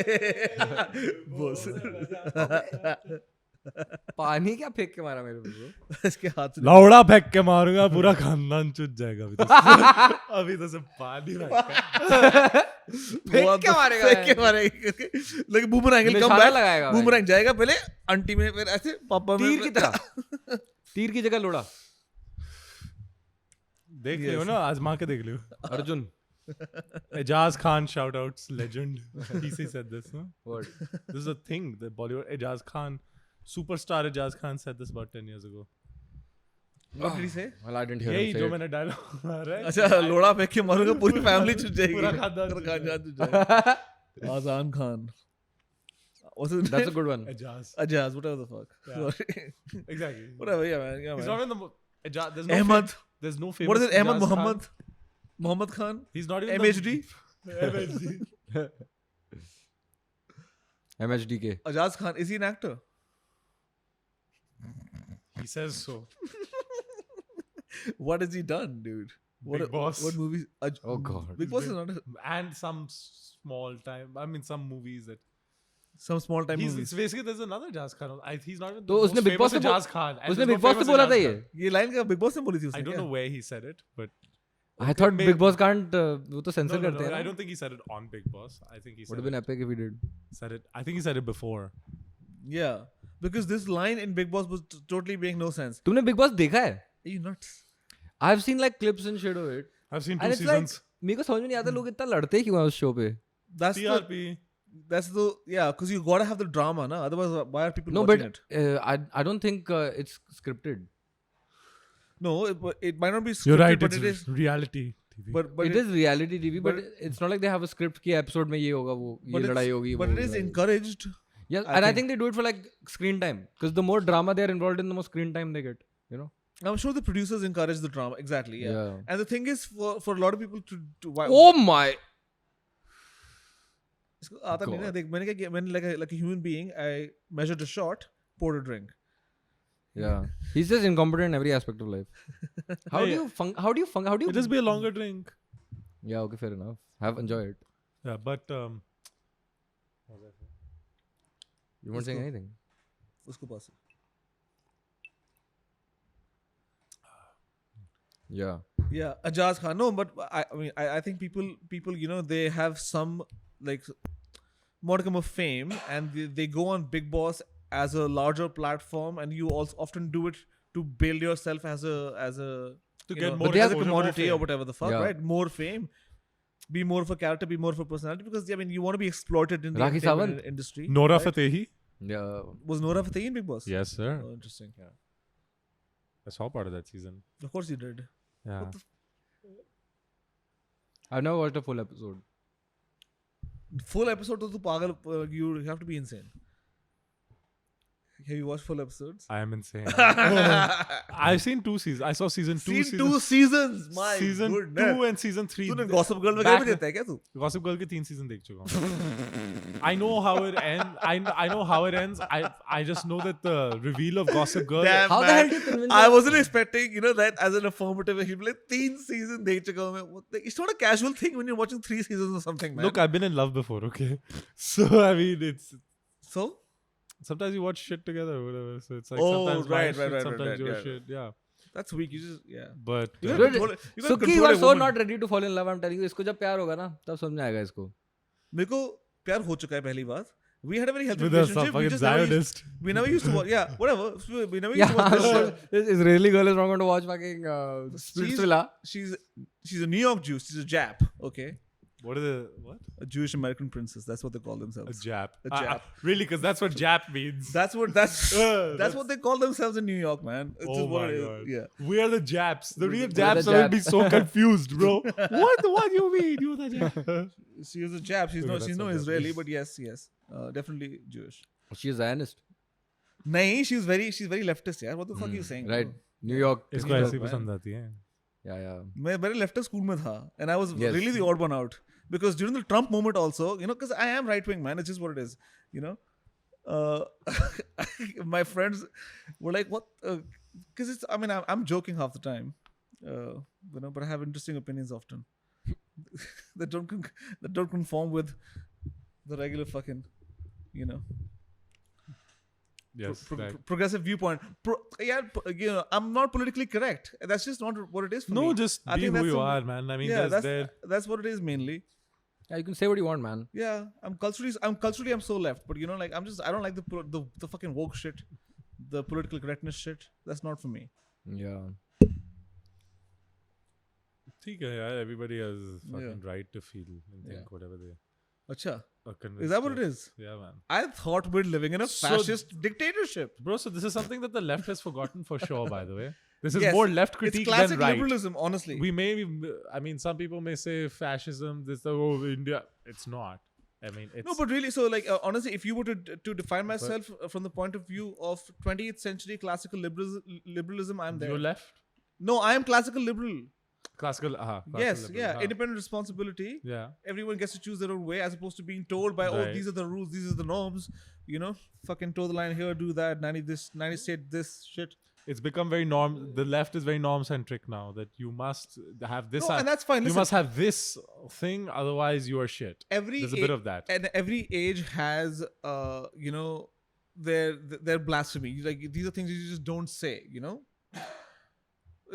पानी क्या फेंक के मारा मेरे को bro? इसके हाथ से लौड़ा फेंक के मारूंगा, पूरा खानदान चुट जाएगा अभी तो. अभी तो सब पानी फेंक के मारेगा. फेंक के मारेगा. लेकिन बूमरैंग will come निशाना back. लगाएगा भाई. बूमरैंग जाएगा पहले आंटी में, फिर ऐसे पापा में. तीर की तरह. तीर की जगह लोड़ा. देख लियो ना, आजमा के देख लियो. Arjun. Ejaz Khan shout outs, legend. He said this, no? What? This is a thing. The Bollywood Ejaz Khan, superstar Ejaz Khan said this about 10 years ago. What did he say? Well, I didn't hear यही him say जो it. मैंने dialogue मारा है. अच्छा, लोड़ा फेंक के मारूंगा, पूरी फैमिली छूट जाएगी. पूरा खानदान पूरा खानदान छूट जाएगा. आजान Khan. What's his That's a name? good one. Ajaz. Ajaz, whatever the fuck. Yeah. Sorry. Exactly. Whatever, yeah, man. Yeah, He's man. not in the. Ajaz, there's no Ahmad. There's no famous. What is it? Ahmad Ajaz Muhammad? Khan. Muhammad Khan? He's not even MHD? MHD. MHDK. Ajaz Khan, is he an actor? He says so. What has he done, dude? Big Boss. What movies? Oh, God. Big Boss is not And some small time. I mean, some movies that. some small time He's movies. basically there's another Jazz Khan. He's not even. तो the उसने most Big Boss famous से Jazz Khan. and उसने there's Big no Boss से famous बोला था Ajaz ये. Khan. ये line का Big Boss ने बोली थी उसने. I don't क्या? know where he said it, but I thought maybe- Big Boss can't. वो तो no, censor no, करते no, हैं. I don't think he said it on Big Boss. I think he Would said have been it, epic if he did. I think he said it before. Yeah, because this line in Big Boss was totally making no sense. तुमने Big Boss देखा है? Are you nuts? I've seen like clips and shit of it. I've seen 2 And it's like seasons. मेरे को समझ में नहीं आता लोग इतना लड़ते क्यों हैं उस शो पे. That's the TRP. yeah, because you gotta have the drama, na. Otherwise, why are people No, watching but it? I don't think it's scripted. No, it might not be scripted, You're right. but It's it is. reality TV. But It is reality TV, but but- it's not like they have a script कि episode में ये होगा वो ये but लड़ाई it's- होगी. but वो it is लड़ाई होगी. encouraged. Yeah, I and I think. think they do it for like screen time because the more drama they're involved in, the more screen time they get. You know. I'm sure the producers encourage the drama. Exactly. Yeah. Yeah. And the thing is, for a lot of people to why. Oh my! इसको आता नहीं ना God. देख मैंने क्या किया मैंने like a human being I measured a shot poured a drink. Yeah, he's just incompetent in every aspect of life. How do Yeah. you fun? How do you fun? How do you? Just be a longer drink. Yeah. Okay. Fair enough. Enjoy it. Yeah, but You weren't saying anything. उसको पास Yeah. yeah Ajaz Khan no but I mean I think people you know they have some like modicum of fame and they go on Big Boss as a larger platform and you also often do it to build yourself as a to you get know, more But they have as a exposure, more commodity or fame. whatever the fuck Yeah. right more fame be more of a character be more of a personality because I mean you want to be exploited in the Rakhi entertainment Sawant. industry Nora right? Fatehi. Yeah. Was Nora Fatehi in Big Boss Yes, sir. oh, interesting I saw part of that season. of course you did Yeah. I've never watched a full episode. full episode to pagal you have to be insane have you watched full episodes I am insane. I've seen 2 seasons. I saw season 2. seen 2 seasons my season goodness 2 and season 3. तूने Gossip Girl वगैरह भी back- देखता है क्या तू Gossip Girl के 3 season देख चुका हूँ. I know how it ends. I know how it ends. I just know that the reveal of Gossip Girl. Damn, How the man. hell do you convince I her? wasn't expecting that as an affirmative he'd be like 3 seasons देख चुका हूँ मैं What the- it's not a casual thing when you're watching 3 seasons or something man Look, I've been in love before. Okay, so I mean, it's so sometimes you watch shit together, or whatever. So it's like Oh, sometimes my right, shit, right, sometimes right, your yeah. shit. Yeah, that's weak you just yeah but you uh, gotta Dude, control it. You gotta Suki, you control are a so woman. not ready to fall in love. I'm telling you, इसको जब प्यार होगा ना, तब समझ में आएगा इसको. मेरे को प्यार हो चुका है पहली बात we had a very healthy with a relationship we fucking just never used, Zionist. we never used to watch yeah whatever we never used Yeah, to watch this shit. this Israeli girl is not going to watch fucking Splitsvilla. she's a New York Jew she's a Jap okay What is what? a Jewish American princess that's what they call A themselves Jap. A Jap. Really? Because that's what Jap means. that's That's what they call themselves in New York man it's Oh just what my it is God. yeah We are the Japs. The real the Japs will be Japs. so confused, bro. What do you mean? You're the Jap. she was a Jap she's Okay, no that's she's no not Israeli Japanese. but yes definitely Jewish She is Zionist. nahin she's very leftist yeah what the fuck are you saying Right. New York. इसको New York, ऐसी man. पसंद आती है. Yeah. मैं very leftist school में था and I was Yes. really the odd one out because during the Trump moment also because I am right wing man it's just what it is my friends were like what because it's I mean I'm joking half the time but I have interesting opinions often that don't conform with the regular fucking Yes. like- progressive viewpoint I'm not politically correct that's just not what it is for no, me. just I be think who that's you the- are, man. I mean, yeah there's that's what it is mainly Yeah, you can say what you want, man. yeah I'm culturally I'm so left but like I don't like the fucking woke shit the political correctness shit that's not for me Yeah. ठीक है यार. Everybody has fucking right to feel and think Yeah. whatever they Acha are convinced. is that what of. it is Yeah, man. I thought we're living in a So- fascist dictatorship Bro, so this is something that the left has forgotten for sure, by the way. This is Yes, more left it's critique classic than right. liberalism honestly We may be, I mean, some people may say fascism, this, oh, India. It's not. I mean, it's No, but really, so like honestly, if you were to define myself from the point of view of 20th century classical liberalism, I'm there. you're left. No, I am classical liberal. Classical, Yes, liberal, yeah, independent responsibility. yeah. Everyone gets to choose their own way, as opposed to being told by, oh, Right. these are the rules, these are the norms. You know, fucking toe the line here, do that. 90 this, 90 state this shit. It's become very norm. The left is very norm centric now. That you must have this. No, and that's fine. You Listen, must have this thing, otherwise you are shit. every There's a bit of that. and every age has you know, their blasphemy. Like, these are things you just don't say, you know.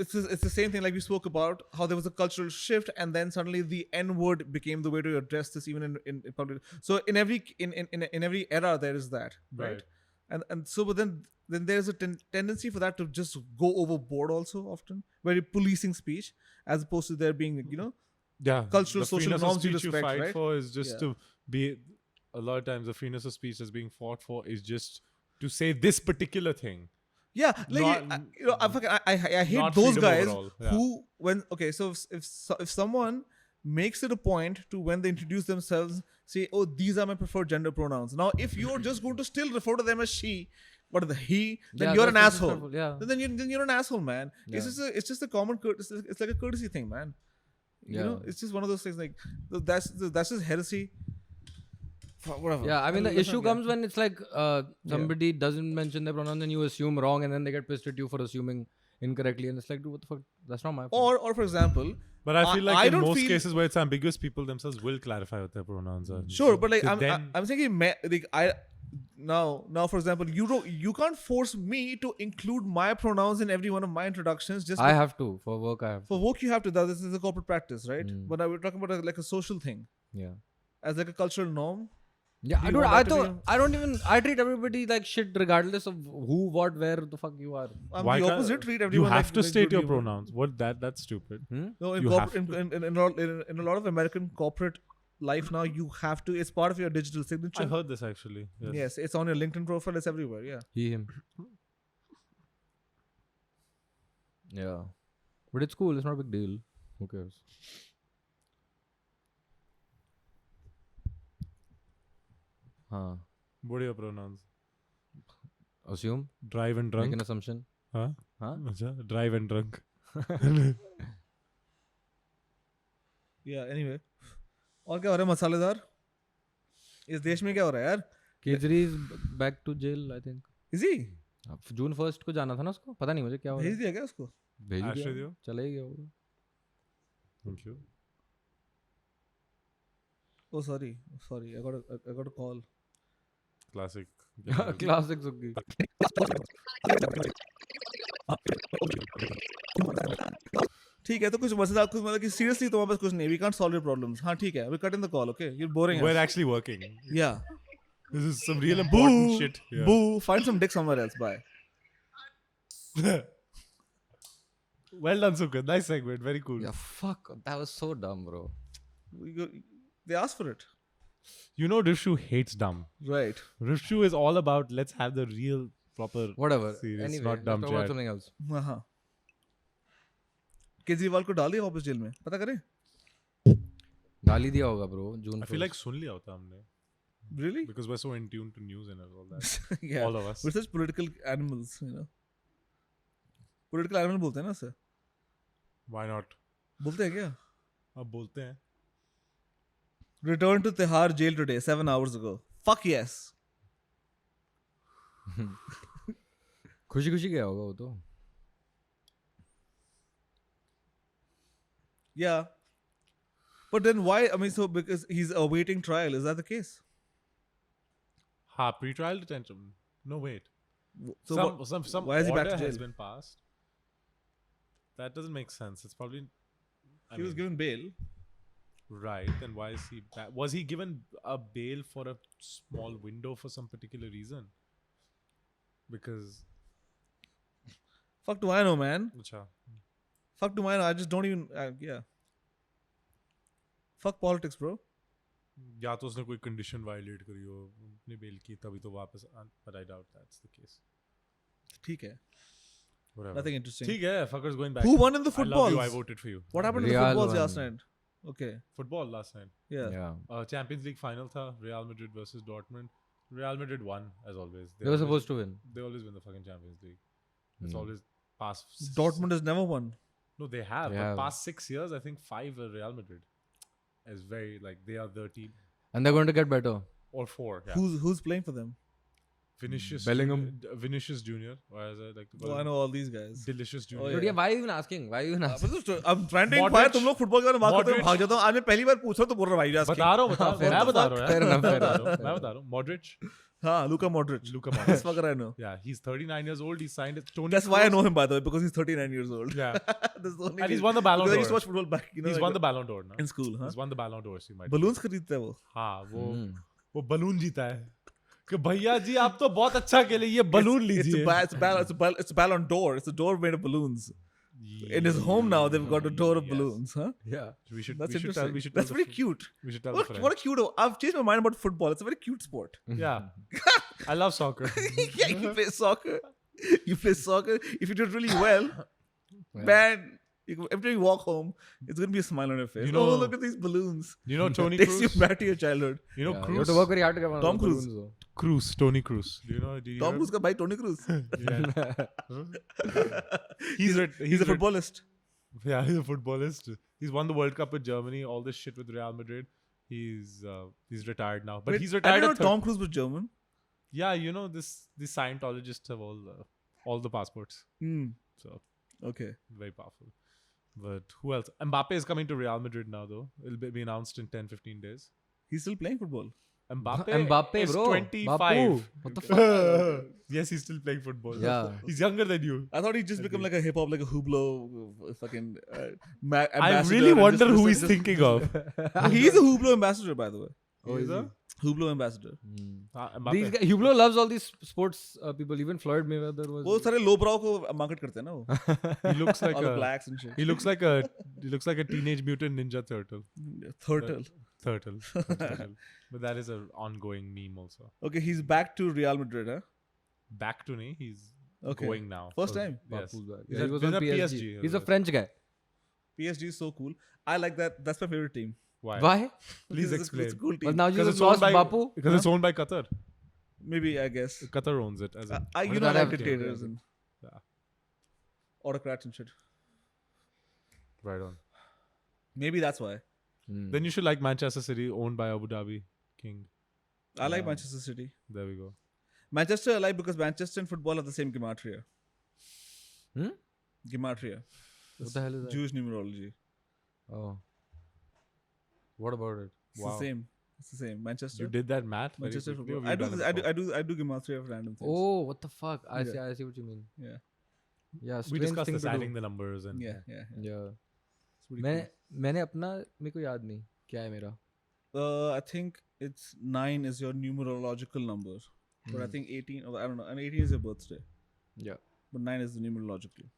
It's the same thing, like we spoke about how there was a cultural shift, and then suddenly the N word became the way to address this, even in public. So in every era there is that, right? And so, but then there's a tendency for that to just go overboard also often, very policing speech, as opposed to there being, you know, Yeah, cultural, the social freeness of norms you speech respect, fight right? for is just Yeah. to be. A lot of times, the freeness of speech that's being fought for is just to say this particular thing. Yeah, like Not- you know, I hate not those freedom guys overall, yeah. who, when okay, so if someone makes it a point to, when they introduce themselves, say, oh, these are my preferred gender pronouns. Now, if you're just going to still refer to them as she, what the he, then Yeah, you're an that's asshole. disrespectful, yeah. Then you're an asshole, man. Yeah. It's just a common courtesy. It's like a courtesy thing, man. You know, Yeah. it's just one of those things. Like, that's just heresy. Whatever. Yeah, I mean, the Let's issue not comes when it's like somebody doesn't mention their pronouns and you assume wrong, and then they get pissed at you for assuming incorrectly, and it's like, dude, what the fuck? That's not my fault. Or for example, But I feel like I in don't most feel- cases where it's ambiguous, people themselves will clarify what their pronouns are. Sure, but like So I'm then- I'm thinking like now for example, you can't force me to include my pronouns in every one of my introductions. Just I have to for work. I have to. for work you have to. This is a corporate practice, right? Mm. But now we're talking about like a social thing, Yeah. as like a cultural norm. Yeah, you dude, want that to be- I treat everybody like shit regardless of who, what, where the fuck you are. I'm Why the can't- opposite. Treat you everyone. have like, to like state good your human. pronouns. What that's stupid. No, in You have in a lot of American corporate life now, you have to. It's part of your digital signature. I heard this actually. Yes. Yes, it's on your LinkedIn profile. It's everywhere. Yeah. He, him. Yeah. But it's cool. It's not a big deal. Who cares? Huh. What are your pronouns? Assume? Drive and Make drunk. an assumption. Huh? Huh? Acha, drive and drunk. Yeah. Anyway, और क्या हो रहा है मसालेदार? इस देश में क्या हो रहा है यार? Kejri is back to jail, I think. Is he? June 1st को जाना था ना उसको? पता नहीं मुझे क्या हो रहा भेज है. दिया क्या उसको? भेज आश्रय दिया. दियो. चला ही गया होगा. Thank you. Oh, sorry. I got a call. Classic. Classic Suki. ठीक है तो कुछ मजेदार कुछ मतलब कि seriously तुम्हारे पास कुछ नहीं. We can't solve your problems. हाँ ठीक है. We're cutting the call. Okay. You're boring. We're us. actually working. Yeah. This is some real important Boo. shit. Yeah. Boo. Find some dick somewhere else. Bye. Well done, Sukha. Nice segment. Very cool. Yeah, fuck. That was so dumb, bro. They asked for it. You know, Rishu hates dumb. Right. Rishu is all about let's have the real, proper. Whatever. Serious, Anyway, not let's dumb talk about chat. something else. हाँ. केजरीवाल को डाल दिया वापस jail में. पता करें? गाली दिया होगा, bro. June I feel like 1st. सुन लिया होता हमने. Really? Because we're so in tune to news and all that. Yeah. All of us. We're such political animals, you know. Political animal बोलते हैं ना सर. Why not? बोलते हैं क्या? अब बोलते हैं. Returned to Tihar jail today 7 hours ago. Fuck yes. खुशी खुशी गया होगा वो तो. Yeah. But then why? I mean, so because he's awaiting trial. Is that the case? Ha, pre-trial detention. No, wait. So some why is he back order to has jail? been passed. That doesn't make sense. It's probably. he was given bail. Right. Then why is he back? Was he given a bail for a small window for some particular reason? Because. Fuck do I know, man? Acha. Fuck do I know? I just don't even. Yeah. Fuck politics, bro. या तो उसने कोई condition violet करी हो अपनी bell की तभी तो वापस but I doubt that's the case. ठीक है. Whatever. Nothing interesting. ठीक है, fuckers going back. Who won in the I love you. I footballs? voted for you. What happened to the Real footballs won. last night? Okay. Football last night. Yeah. Champions League final tha, Real Madrid versus Dortmund. Real Madrid won as always. They were supposed to win. They always win the fucking Champions League. It's Hmm. always past. Dortmund has never won. No, they have. They But have. past 6 years, I think 5 are Real Madrid. It's very like they are the team. And they're going to get better. Or 4. Yeah. Who's playing for them? Vinicius Bellingham. Vinicius Junior. Or as I like to call Oh, I him. know all these guys. Delicious Junior. Oh, Dude, yeah. yeah, why are you even asking? Why are you even asking? I'm trying to Modric. inquire. तुम लोग football के बारे में बात करते हो, Modric. भाग जाता हूँ. आज मैं पहली बार पूछ रहा हूँ तो बोल रहा भाई just बता रहा हूँ Fair मैं enough, बता रहा हूँ fair enough, fair यार enough. मैं बता रहा हूँ Modric हाँ, Luka Modric. Luka That's Modric. fucker I know. Yeah, he's 39 years old. He signed it. Tony That's why I Kroos- know him by the way, because he's 39 years old. Yeah, That's the only and he's reason. won the Ballon Because I d'Or. used to watch football back, you know. He's like won the Ballon d'Or now. in school, huh? He's won the Ballon d'Or. So you might. Balloons खरीदता है वो. हाँ, Hmm. वो balloon जीता है. कि भैया जी आप तो बहुत अच्छा खेले ये बलून लीजिए. It's a Ballon d'Or. It's a door made of balloons. In his home now, they've got a door of Yes. balloons, huh? Yeah. We should. That's we should interesting. tell. We should. That's tell very the, cute. We should tell What, the what a friends. cute. I've changed my mind about football. It's a very cute sport. Yeah, I love soccer. Yeah, you play soccer. You play soccer. If you do it really well, Yeah. man, every time you walk home, it's gonna be a smile on your face. You know- Oh, look at these balloons. You know Tony Takes you Cruz. back to your childhood. You know Yeah, you have Cruz. to work very hard to get one of Tom those Cruise. balloons, though. Cruz. Tony Cruz. Do you know? Do you Tom hear Cruise ka bhai Tony Cruz. him? Yeah. He's a footballist. Yeah, he's a footballist. He's won the World Cup with Germany. All this shit with Real Madrid. He's retired now, but Wait, he's I retired. didn't At know Tom Cruise was German. Yeah, you know these Scientologists have all the passports, Hmm. so Okay. very powerful. But who else? Mbappe is coming to Real Madrid now, though. It'll be announced in 10-15 days. He's still playing football. Mbappe, is bro. 25. Bapu. What the fuck? Yes, he's still playing football. Yeah. He's younger than you. I thought he'd just become like a hip hop, like a Hublot, fucking. I ambassador really and wonder just- who just- he's thinking of. He's a Hublot ambassador, by the way. Oh, is he? Hublot ambassador. Mbappe. These guys, Hublot loves all these sports people. Even Floyd Mayweather was. वो सारे lowbrow को market करते हैं ना वो. He looks like All the a blacks and shit. he looks like a teenage mutant ninja turtle. Turtle. Turtle. But that is an ongoing meme also. Okay, he's back to Real Madrid, huh? Back to me, he's Okay. going now. First So, time? Yes. Bapu's back. He's Yeah, at- he was he's on at PSG. He's a French. French guy. PSG is so cool. I like that. That's my favorite team. Why? Why? Please It's a- explain. It's a cool team. But now you Because just it's owned lost by Bapu. Because it's owned by Qatar. Maybe, I guess. Qatar owns it. As in, I What you does know, that like have to do with dictators it? and Yeah. autocrats and shit. right on. Maybe that's why. Then you should like Manchester City, owned by Abu Dhabi King. I like Yeah. Manchester City. There we go. Manchester I like because Manchester and football have the same gematria. Hmm? Gematria. What the hell is that? Jewish numerology. Oh. What about it? It's Wow. the same. It's the same. Manchester. You did that math very Manchester quickly, football. or I you've do. done This, it I do. before? I do. I do gematria of random things. Oh, what the fuck? I Yeah. see. I see what you mean. Yeah. Yeah. We strange discussed thing this, to do. adding the numbers and Yeah. Yeah. Yeah. It's pretty मैंने अपना मेरे को याद नहीं क्या है मेरा. cool. I think it's 9 is your numerological number, but I Hmm. think 18. I don't know. And 18 is your birthday, Yeah. but 9 is the numerological.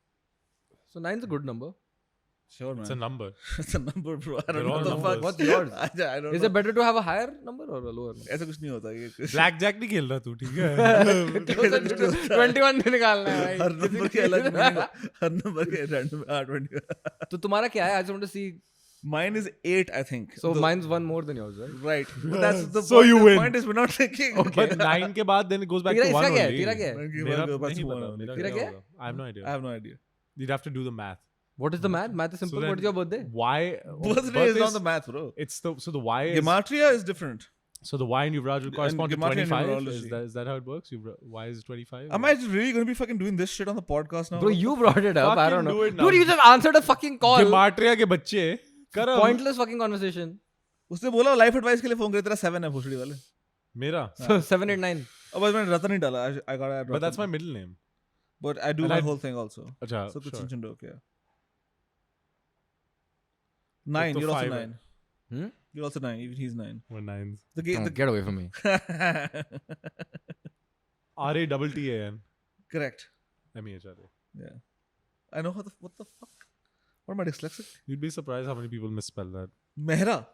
So 9's a good number. Sure, man. it's a number. It's a number, bro. I They're don't know all what the fuck. numbers. What's yours? I don't Is know. it better to have a higher number or a lower number? ऐसा कुछ नहीं होता ये black Jack नहीं खेल रहा तू ठीक है 21 निकालना है हर भाई. नंबर के अलग meaning, हर नंबर के random 20. तो तुम्हारा क्या है? I just want to see. Mine is 8, I think. So The- mine's one more than yours, right? right. But that's the So point. you The win. point is we're not thinking. But 9 के बाद then it goes back तेरा to 1 इसका क्या है? only. तेरा क्या है? मेरा That's नहीं one पता, only. मेरा तेरा क्या है? होगा? I have no idea. I have no idea. You'd have to do the math. What is the math? Math is So simple. then What is your birthday? Why? Birthday is not the math, bro. It's so the Y is Gematria is different. so the Y in Yuvraj would correspond to Gematria and 25. numerology. Is that how it works? Y is 25. Am I really going to be fucking doing this shit on the podcast now? Bro, you brought it up. I Fucking don't know. do it now. Dude, you just answered a fucking call. Gematria के बच्चे कर Pointless fucking conversation. उसने बोला life advice के लिए phone करे तेरा 7 है भोसड़ी वाले. मेरा. So 7, 8, 9. अब बस मैंने रतन नहीं डाला. I got to add But that's Ratan. my middle name. But I do And my I- whole thing also. अच्छा, So कुछ sure. Chinchindok, yeah. 9. तो You're also 5 है. 9. Hmm? You're also 9. Even he's 9. We're nines. The Get away from me. RATTAN. Correct. MEHRA. Yeah. I know what the fuck. What am I dyslexic? You'd be surprised how many people misspell that. Mehra.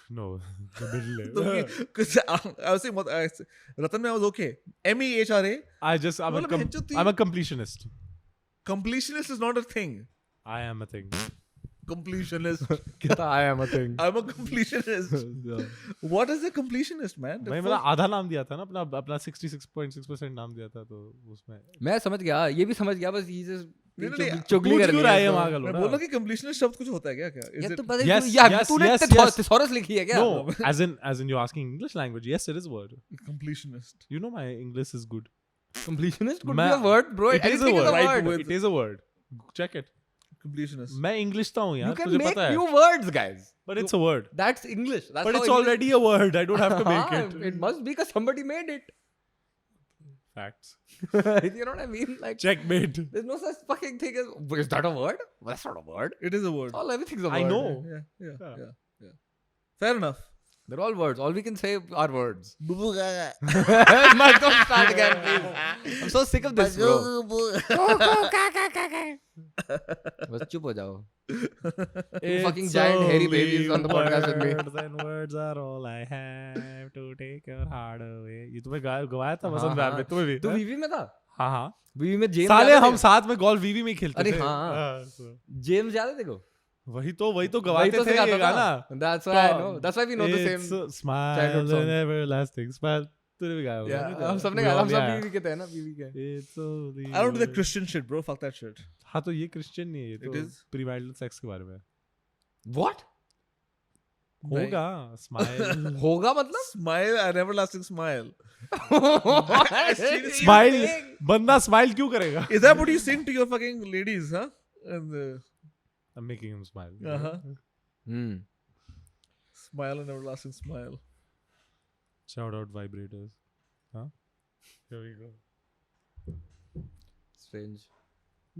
No, the middle तो name. because I was saying what Ratan I was okay. MEHRA. I'm a completionist. Completionist is not a thing. I am a thing. completionist. कहता I am a thing. I'm a completionist. What is a completionist, man? भाई मैंने आधा नाम दिया था ना अपना अपना 66.6% नाम दिया था तो उसमें मैं समझ गया, ये भी समझ गया, बस ये नहीं, चुगली पूछ कर क्यों रही रहा है है ये तो। पागल मैं हो बोला कि completionist शब्द कुछ होता है क्या? Is यार it? तो पता Yes, है यार yes, तूने yes, इतने yes. thesaurus लिखी है क्या? no as in you're asking English language. Yes, it is a word. completionist? You know my English is good. Completionist could be मैं- a word, bro. It is a Anything word. Right with- It is a word. Check it. Completionist. मैं English था हूँ You यार can तुझे make पता है new words, guys. but it's a word That's English. That's but how it's English- already a word I don't have to make हाँ, it It must be because somebody made it. facts You know what I mean? Like, checkmate there's no such fucking thing as. Is that a word? Well, that's not a word. It is a word. All everything's a word. I know Yeah. Fair enough. They're all words. All we can say are words. Man, don't start again, please. I'm so sick of this, bro. बस चुप हो जाओ. fucking It's giant hairy only babies on the podcast with me. words and words are all I have to take your heart away ये तुम्हें गवाया था हाँ, वसंत विहार हाँ. में तुम्हें भी तू हाँ? वीवी में था? हाँ हाँ वीवी में जेम्स साले याद है हम साथ में गोल्फ वीवी में ही खेलते अरे थे हाँ. so- जेम्स याद है देखो? वही तो वही गवाते तो थे सिखाता ये था. गाना That's why I know. That's why we know the same. It's a smile childhood song. an everlasting smile तूने भी गाया होगा Yeah, नहीं तो? हम सबने We गाया. हम all- सब yeah. वीवी के थे ना, वीवी के. It's only I don't do the words. Christian shit, bro. Fuck that shit. हाँ तो ये क्रिश्चियन नहीं है ये It तो is? प्रीमैरिटल सेक्स के बारे में है। What? होगा स्माइल होगा मतलब? Smile, an everlasting smile. Smile बंदा स्माइल क्यों करेगा Is that what you sing to your fucking ladies, huh? And I'm making him smile uh-huh. Hmm. Smile, an everlasting smile. shout out vibrators huh here we go Strange.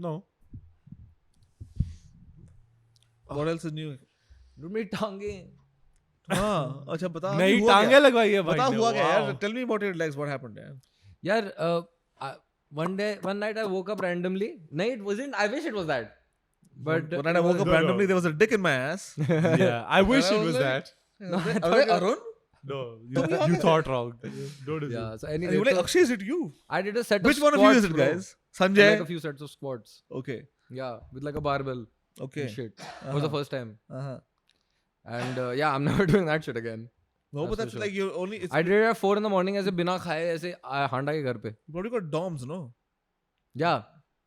no What else is new? Dude, मेरी टांगे. हाँ, अच्छा बता. नई हुआ टांगे क्या? लगवाई है भाई बता ने, हुआ क्या यार? wow. Tell me about your legs. What happened, यार? यार, one night I woke up randomly. No, it wasn't. I wish it was that. But When I woke up No, no. randomly, there was a dick in my ass. yeah I wish I it was was like- that I was like, Arun? no तुम यहाँ you गए? thought wrong don't yeah. assume. So And anyway, you were like, so Akshay, is it you? I did a set Which of one of you squats, is it, bro. guys? Like Sanjay? a few sets of squats. Okay. Yeah, with like a barbell. Okay. And shit. It was the first time. Uh-huh. And yeah, I'm never doing that shit again. No, but That's that's for like you're only. It's I did it at 4 in the morning ऐसे बिना खाए ऐसे हांडा के घर पे. you probably got DOMs, no? Yeah.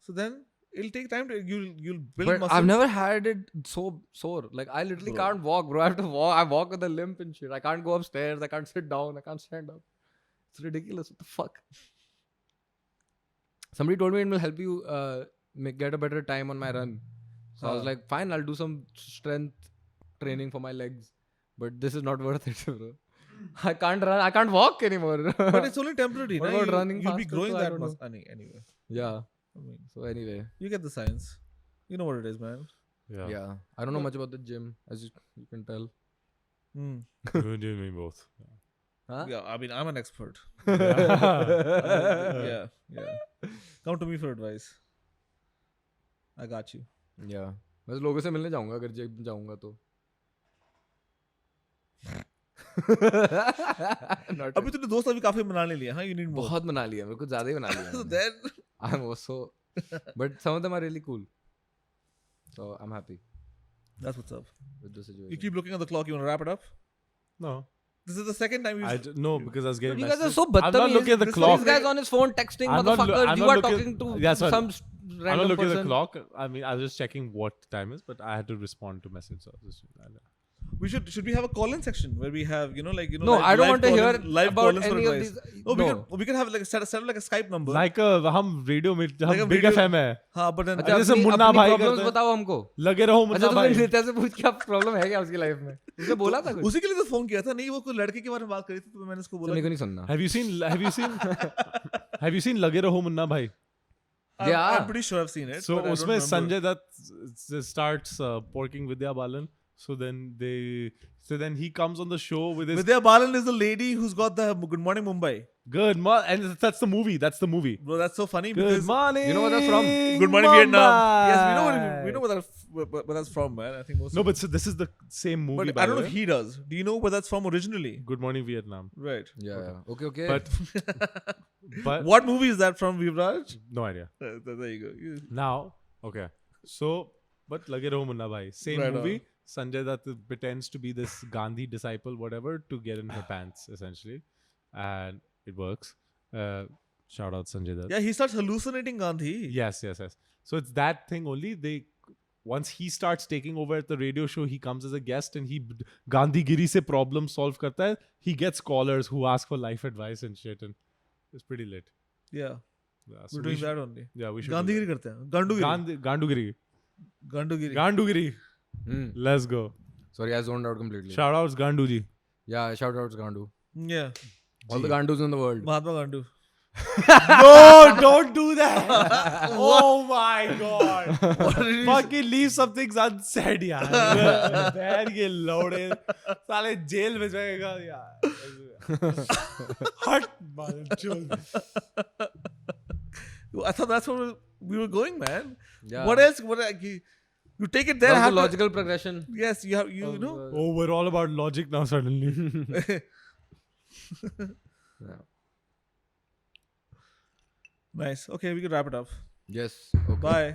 So then it'll take time to you'll build But muscle. I've never had it so sore. Like I literally Bro. can't walk, bro. I have to walk. I walk with a limp and shit. I can't go upstairs. I can't sit down. I can't stand up. It's ridiculous. What the fuck? Somebody told me it will help you get a better time on my run. So I was Huh. like, fine, I'll do some strength training for my legs. But this is not worth it, bro. I can't run. I can't walk anymore. But it's only temporary. What na? about You- running You'll be faster, growing so I that don't know. muscle. Anyway, yeah. I mean, So anyway, you get the science. You know what it is, man. yeah. I don't know much about the gym, as you can tell. Hmm. you do me both Huh? Yeah, I mean, I'm an expert. yeah. Yeah. Come to me for advice. I got you. Yeah. मैं लोगों से मिलने जाऊंगा अगर gym जाऊंगा तो. Not अभी तूने दोस्त अभी काफी बना ले लिया हाँ you need more. बहुत बना लिया मेरे को ज्यादा ही बना लिया So मैंने. then I'm also but some of them are really cool. So I'm happy that's what's up. with the You situation. keep looking at the clock. You want to wrap it up? no This is the second time you. no because I was getting Dude, you guys are messages. so I'm not badtameez. looking at the This clock This guy's on his phone texting I'm not motherfucker. I'm You not are looking- talking to Yeah, sorry. some I'm not random looking at the person. clock. I mean, I was just checking what time is, but I had to respond to message. So I was just, We should we have a call-in section where we have No, live, I don't want to hear live about call-ins for any of advice. these. No, we can have like set up like a Skype number. like हम radio में Like a हम big video- FM है हाँ, but then अच्छा, जैसे अपनी मुन्ना भाई problems करते हैं। बताओ हमको. लगे रहो अच्छा मुन्ना तो भाई फिर नित्या से पूछ क्या प्रॉब्लम है क्या उसकी लाइफ में? उसने बोला था कुछ? उसी के लिए तो फोन किया था नहीं वो कोई लड़के के बारे में बात करी थी तो मैंने उसको तो बोला मेरे को नहीं सुनना. have you seen लगे रहो मुन्ना भाई Yeah. I'm pretty sure I've seen it. so but I don't उसमें remember. Sanjay Dutt starts porking Vidya Balan so then he comes on the show with his Vidya Balan is the lady who's got the Good Morning Mumbai. good morning and that's the movie Bro, that's so funny good because morning You know where that's from? Good Morning Vietnam. Yes, Mumbai. we know where that's from, man. I think most. no but so this is the same movie but by I don't the know if way. he does. Do you know where that's from originally? Good Morning Vietnam Right. Yeah. Okay. but What movie is that from, Vivraj? no idea There you go. now okay so But lage raho munna bhai. Same Right movie. on. Sanjay Dutt pretends to be this Gandhi disciple, whatever, to get in her pants essentially, and it works. Shout out Sanjay Dutt. Yeah, he starts hallucinating Gandhi. Yes. So it's that thing only. Once he starts taking over at the radio show, he comes as a guest and he Gandhi Giri se problem solve karta hai. He gets callers who ask for life advice and shit, and it's pretty lit. Yeah, Yeah, we're doing that only. Yeah, we should. Gandhigiri करते हैं. Gandugiri. Gandugiri. Gandugiri. Gandugiri. Let's go. Sorry, I zoned out completely. Shout outs Ganduji. Yeah, shout out to Gandu. Yeah. All the Gandus in the world. Mahatma Gandu. No, don't do that. Oh my god. Fucking leave some things unsaid, yaar. बैठ के लौड़े साले jail में जाएगा यार. हट मालूम. I thought that's where we were going, man. Yeah. What else? You take it there. That was have the to- logical progression. Yes, you have. You know. Oh, we're all about logic now suddenly. Yeah. Nice. Okay, we can wrap it up. Yes. Okay. Bye.